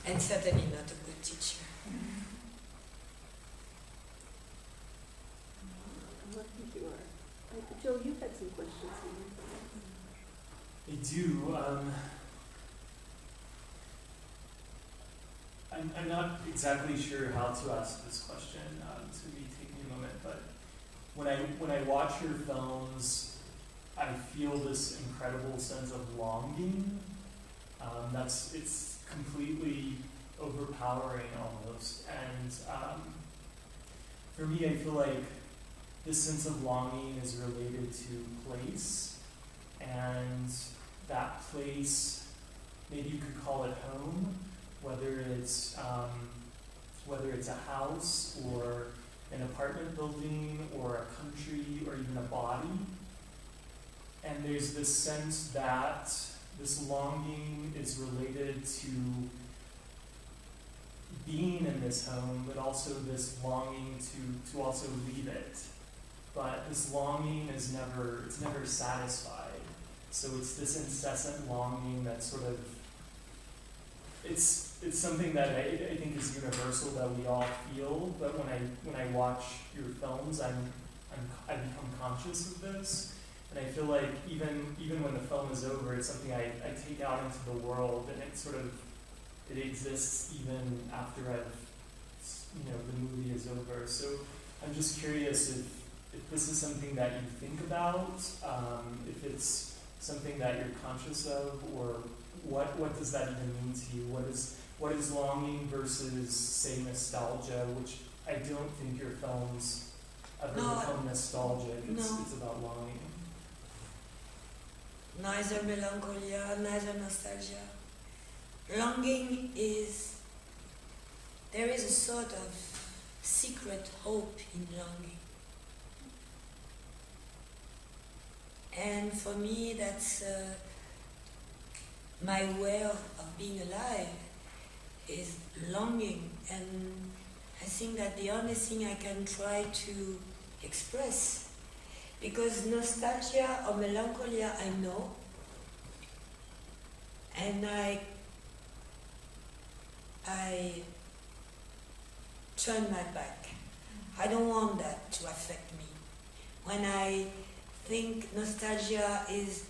And certainly not a good teacher. I think you are. Joe, you had some questions. I do. I'm not exactly sure how to ask this question, so maybe take me a moment. But when I watch your films, I feel this incredible sense of longing. It's completely overpowering almost. And for me, I feel like this sense of longing is related to place, and that place, maybe you could call it home, whether it's a house or an apartment building or a country or even a body. And there's this sense that this longing is related to being in this home, but also this longing to also leave it. But this longing is never satisfied. So it's this incessant longing that sort of, it's something that I think is universal, that we all feel. But when I watch your films, I become conscious of this, and I feel like even when the film is over, it's something I take out into the world, and it exists even after the movie is over. So I'm just curious if this is something that you think about, if it's something that you're conscious of, or what does that even mean to you? What is longing versus, say, nostalgia, which I don't think your films ever become nostalgic. It's about longing. Neither melancholia, neither nostalgia. Longing there is a sort of secret hope in longing. And for me, that's my way of being alive, is longing. And I think that the only thing I can try to express, because nostalgia or melancholia I know, and I turn my back. I don't want that to affect me. When I think nostalgia is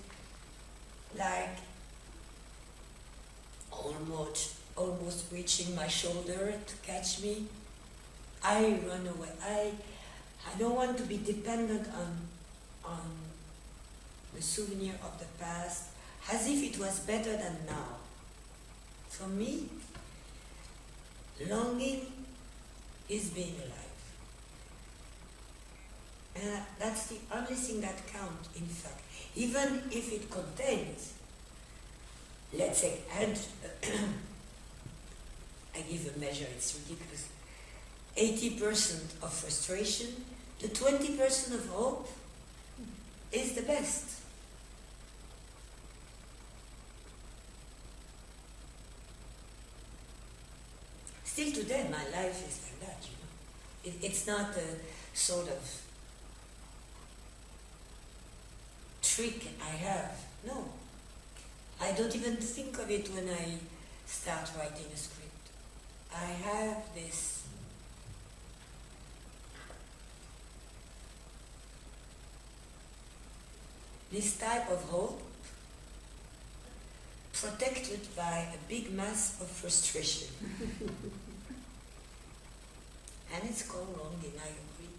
like almost reaching my shoulder to catch me, I run away. I don't want to be dependent on the souvenir of the past, as if it was better than now. For me, longing is being alive. And that's the only thing that counts, in fact. Even if it contains, let's say, and I give a measure, it's ridiculous, 80% of frustration, the 20% of hope is the best. Still today, my life is like that, It's not a sort of trick I have. No. I don't even think of it when I start writing a script. I have this type of hope protected by a big mass of frustration. And it's called longing, I agree.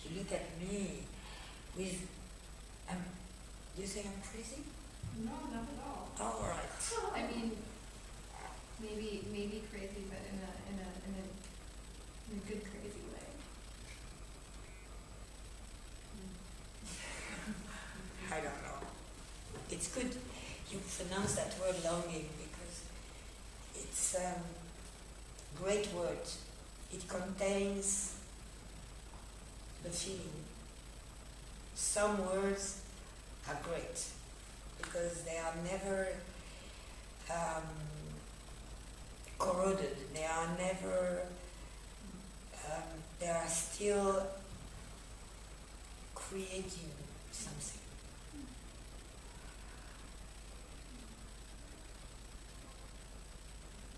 You look at me with, do you think I'm crazy? No, not at all. All right. I mean, maybe crazy, but in a good crazy way. I don't know. It's good you pronounce that word longing, because it's great word. It contains the feeling. Some words are great because they are never corroded. They are never. They are still creating something.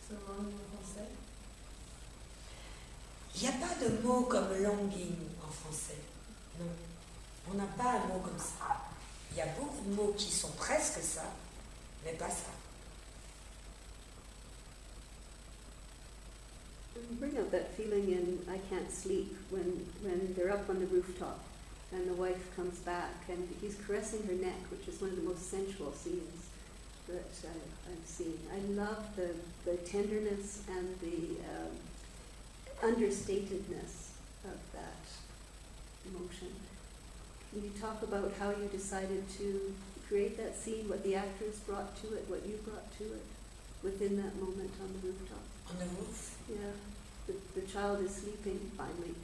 So longing en français? Il n'y a pas de mot comme longing en français. Non. On n'a pas un mot comme ça. Il y a beaucoup de mots qui sont presque ça, mais pas ça. You bring out that feeling in I Can't Sleep when they're up on the rooftop and the wife comes back and he's caressing her neck, which is one of the most sensual scenes that I've seen. I love the tenderness and the understatedness of that emotion. Can you talk about how you decided to create that scene, what the actors brought to it, what you brought to it within that moment on the rooftop? On the roof? Yeah. The child is sleeping finally.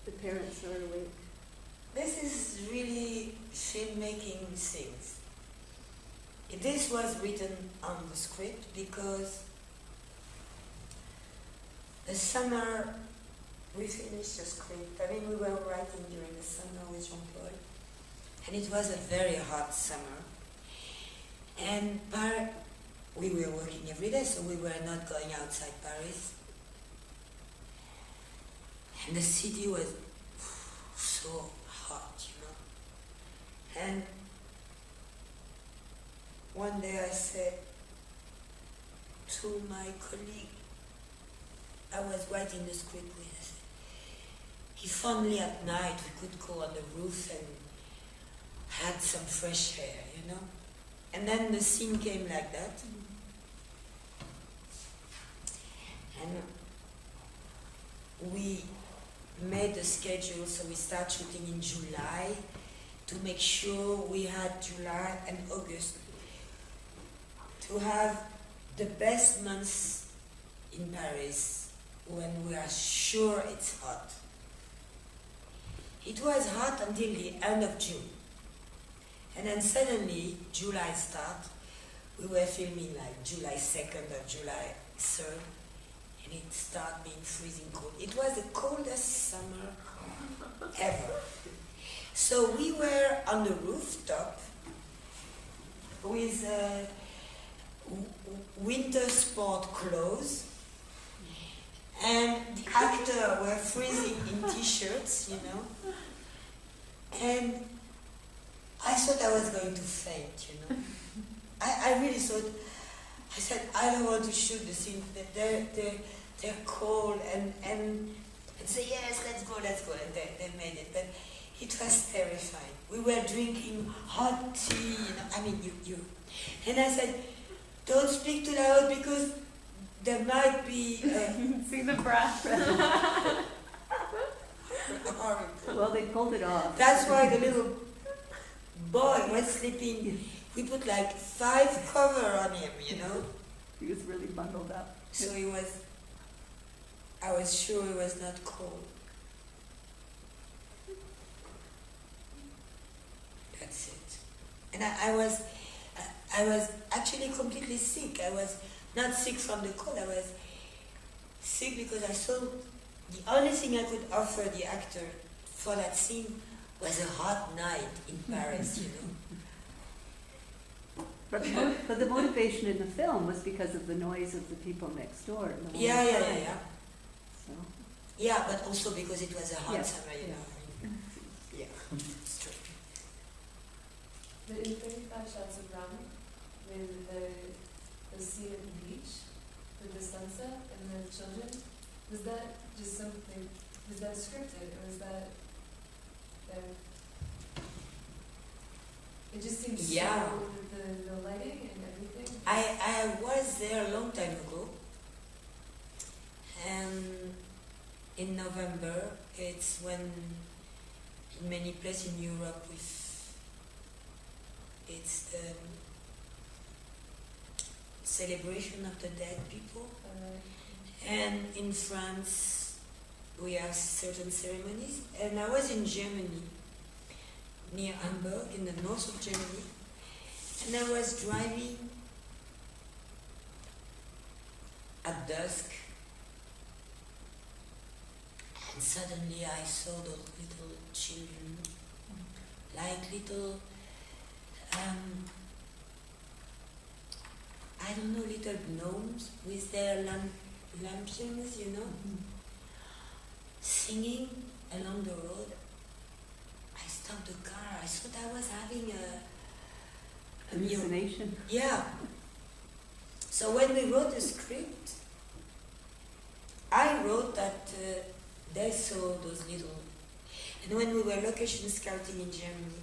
The parents are awake. This is really filmmaking things. This was written on the script because the summer we finished the script. I mean, we were writing during the summer with Jean-Paul, and it was a very hot summer. And we were working every day, so we were not going outside Paris. And the city was so hot, you know. And one day I said to my colleague, I was writing the script with, I said, if only at night we could go on the roof and had some fresh air, you know. And then the scene came like that. And we made the schedule, so we start shooting in July to make sure we had July and August to have the best months in Paris when we are sure it's hot. It was hot until the end of June. And then suddenly, July started. We were filming like July 2nd or July 3rd. And it started being freezing cold. It was the coldest summer ever. So we were on the rooftop with winter sport clothes, and the actors were freezing in t-shirts, you know. And I thought I was going to faint, you know. I really thought, I said, I don't want to shoot the scene. They're cold, and say, yes, let's go. And they made it. But it was terrifying. We were drinking hot tea, you know. I mean, you. And I said, don't speak too loud because there might be... See the breath. horrible. Well, they pulled it off. That's why the little boy was sleeping. We put like 5 cover on him, you know. He was really bundled up. So I was sure he was not cold. That's it. And I was actually completely sick. I was not sick from the cold. I was sick because I saw the only thing I could offer the actor for that scene was a hot night in Paris, you know. But the motivation in the film was because of the noise of the people next door. And the Yeah. So. Yeah, but also because it was a hot Yes, summer, you yeah. know. Yeah, it's true. The in 35 shots of rum with the sea at the beach, with the sunset and the children, was that just something, was that scripted or was that it just seems Yeah. so with the lighting and everything? I was there a long time ago, and in November, it's when in many places in Europe it's the celebration of the dead people, And in France, we have certain ceremonies. And I was in Germany, near Hamburg, in the north of Germany. And I was driving at dusk. And suddenly I saw those little children, like little, I don't know, little gnomes with their lampions, you know, singing along the road. I stopped the car. I thought I was having a Hallucination. yeah. So when we wrote the script, I wrote that they saw those little, and when we were location scouting in Germany,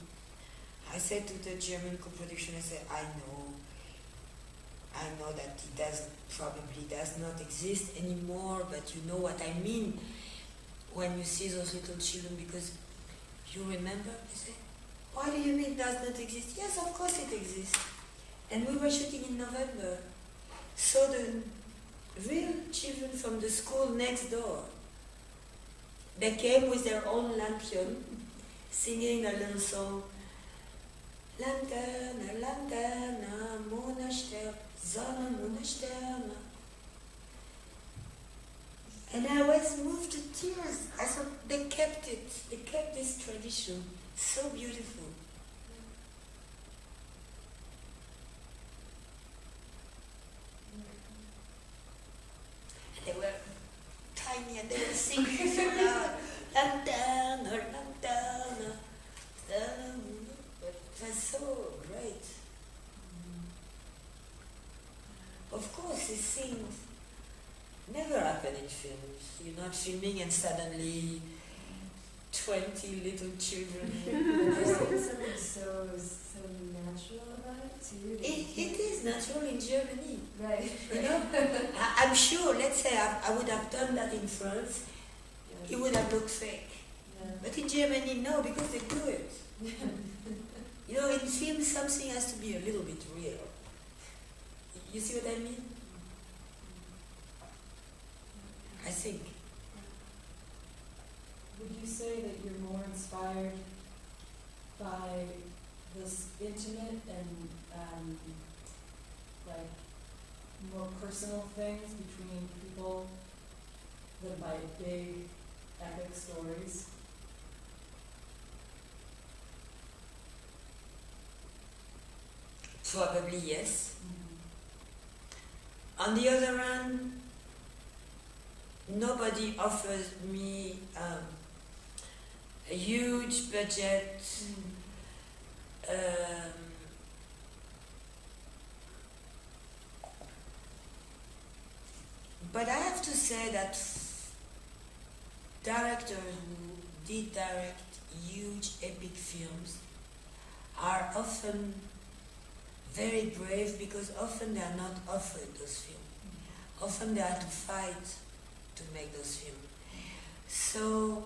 I said to the German co-production, I said, I know that it probably does not exist anymore, but you know what I mean when you see those little children, because you remember, I said, why do you mean it does not exist? Yes, of course it exists. And we were shooting in November, so the real children from the school next door, they came with their own lampion, singing a little song, Lanterna, Lanterna, Monastern, Sonne, Monastern. And I was moved to tears. I thought they kept it. They kept this tradition. So beautiful. And they were tiny and they were singing so loud. Lanterna, Lanterna. It was so great. Of course, these things never happen in films. You're not filming and suddenly 20 little children. There's something so natural about it too. It is natural in Germany. Right. You know, I'm sure, let's say I would have done that in France, it would have looked fake. Yeah. But in Germany, no, because they do it. You know, in film, something has to be a little bit real. You see what I mean? I think. Would you say that you're more inspired by this intimate and like more personal things between people than by big epic stories? Probably yes. On the other hand, nobody offers me a huge budget, but I have to say that directors who did direct huge epic films are often very brave, because often they are not offered those films. Often they have to fight to make those films. So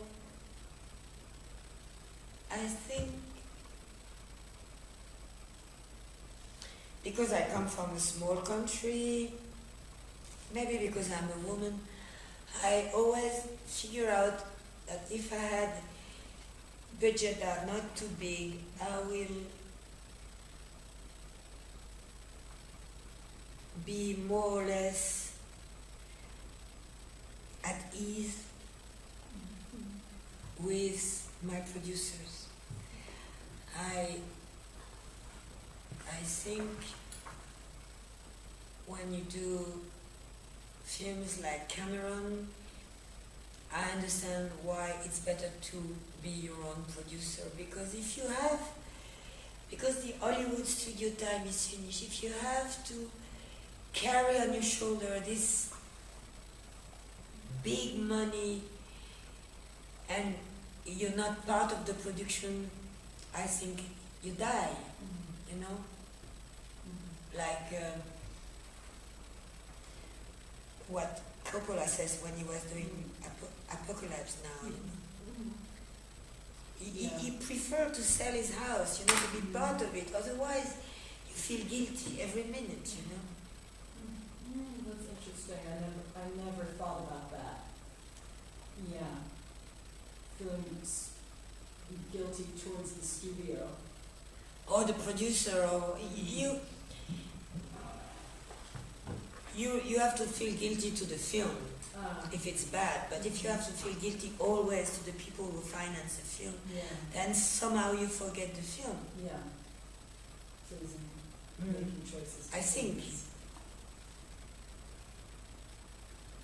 I think because I come from a small country, maybe because I'm a woman, I always figure out that if I had budget that are not too big, I will be more or less at ease with my producers. I think when you do films like Cameron, I understand why it's better to be your own producer, because because the Hollywood studio time is finished, if you have to carry on your shoulder this big money and you're not part of the production, I think you die, you know? Like what Chocolat says when he was doing Apocalypse Now, you know? He preferred to sell his house, you know, to be part of it, otherwise you feel guilty every minute, you know? That's interesting. I never thought be guilty towards the studio. Or the producer, or you have to feel guilty to the film if it's bad, but if you have to feel guilty always to the people who finance the film, then somehow you forget the film. Yeah. Choosing, making choices. I think.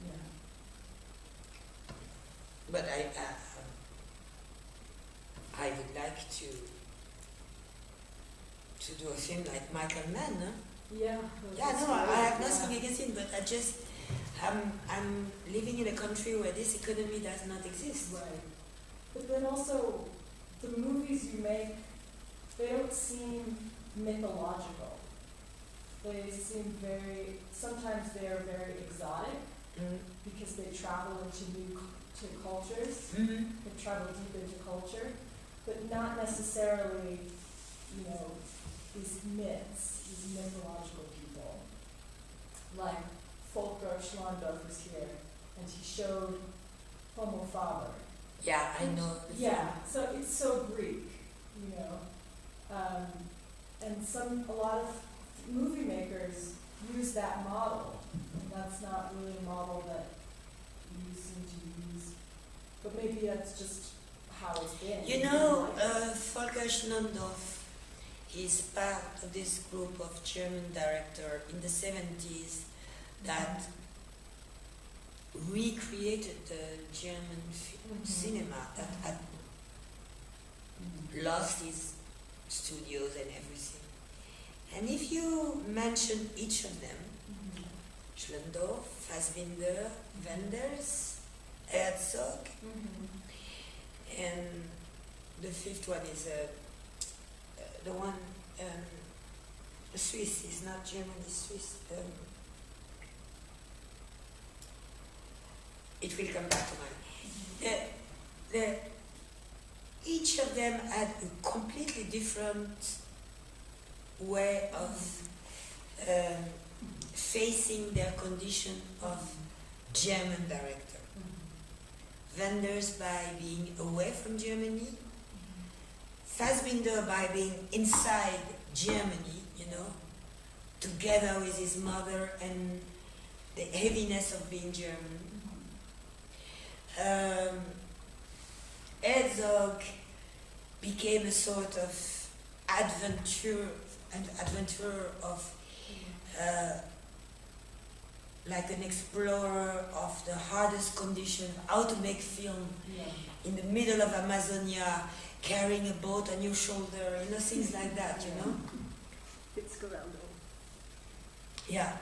Yeah. But I would like to do a film like Michael Mann, no? Yeah. Yeah, no, I have nothing against him, but I'm living in a country where this economy does not exist. Right. But then also, the movies you make, they don't seem mythological. They seem sometimes they are very exotic because they travel into cultures. Mm-hmm. They travel deep into culture, but not necessarily, these myths, these mythological people. Like Volker Schlondorf was here, and he showed Homo Faber. Yeah, I know. Yeah, so it's so Greek, and a lot of movie makers use that model, and that's not really a model that you seem to use. But maybe that's just how it's been. Volker Schlondorf is part of this group of German directors in the 70s that recreated the German cinema that had lost its studios and everything. And if you mention each of them, Schlondorf, Fassbinder, Wenders, Herzog, and the fifth one is the one, Swiss, is not German, it's Swiss. It will come back to mind. Each of them had a completely different way of facing their condition of German director. Wenders by being away from Germany, Fassbinder by being inside Germany, together with his mother and the heaviness of being German. Herzog became a sort of adventurer of like an explorer of the hardest condition, how to make film in the middle of Amazonia, carrying a boat on your shoulder, things like that, Fitzgerald. Yeah.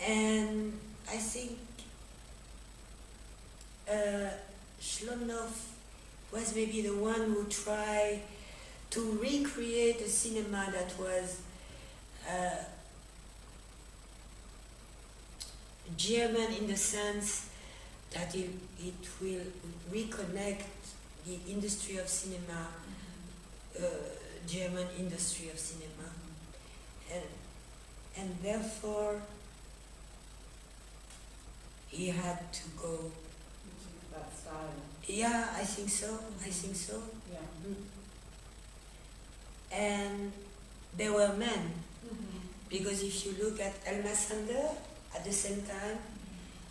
And I think Schlondorf was maybe the one who tried to recreate a cinema that was German in the sense that it will reconnect the industry of cinema, German industry of cinema, and therefore he had to go. That style. Yeah, I think so. Yeah. And they were men, because if you look at Elma Sander, at the same time,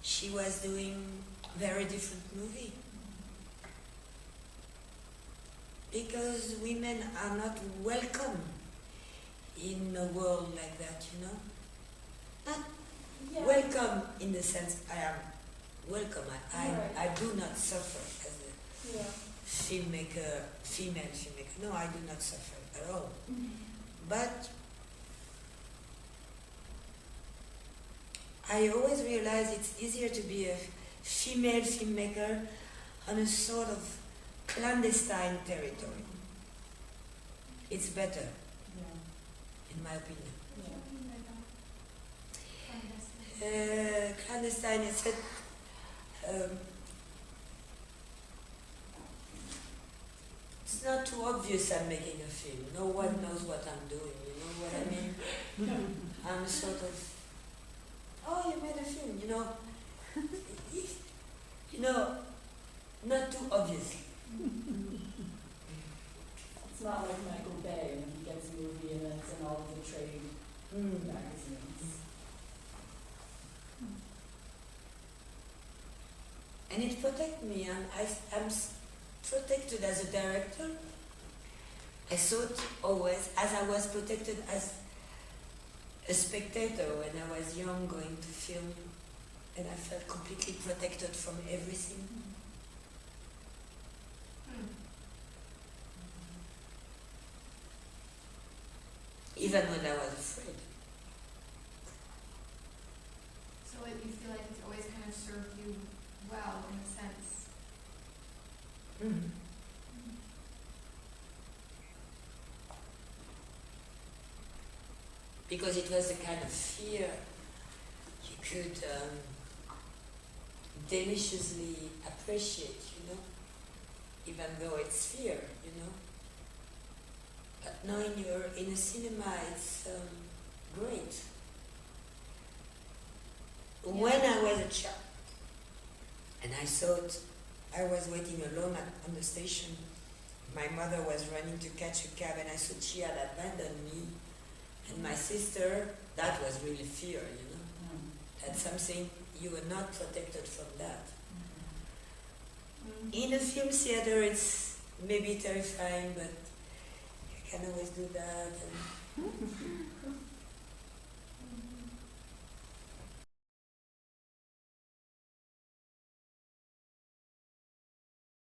she was doing very different movie. Because women are not welcome in a world like that, Not welcome in the sense I am welcome. I do not suffer as a filmmaker, female filmmaker. No, I do not suffer at all. But I always realize it's easier to be a female filmmaker on a sort of clandestine territory. It's better, in my opinion. Clandestine, I said, it's not too obvious I'm making a film. No one knows what I'm doing, you know what I mean? I'm sort of, oh, you made a film, not too obvious. obviously. It's not like Michael Bay when he gets a movie and it's in all of the trade magazines. And it protects me, and I'm protected as a director. I thought always, as I was protected as a spectator when I was young going to film, and I felt completely protected from everything. Even when I was afraid. So you feel like it's always kind of served you well in a sense. Mm. Because it was a kind of fear you could deliciously appreciate, even though it's fear, But knowing you're in a cinema, it's great. Yeah. When I was a child, and I thought I was waiting alone on the station, my mother was running to catch a cab, and I thought she had abandoned me. And my sister, that was really fear, That's something you were not protected from that. In a film theater, it's maybe terrifying, but you can always do that. And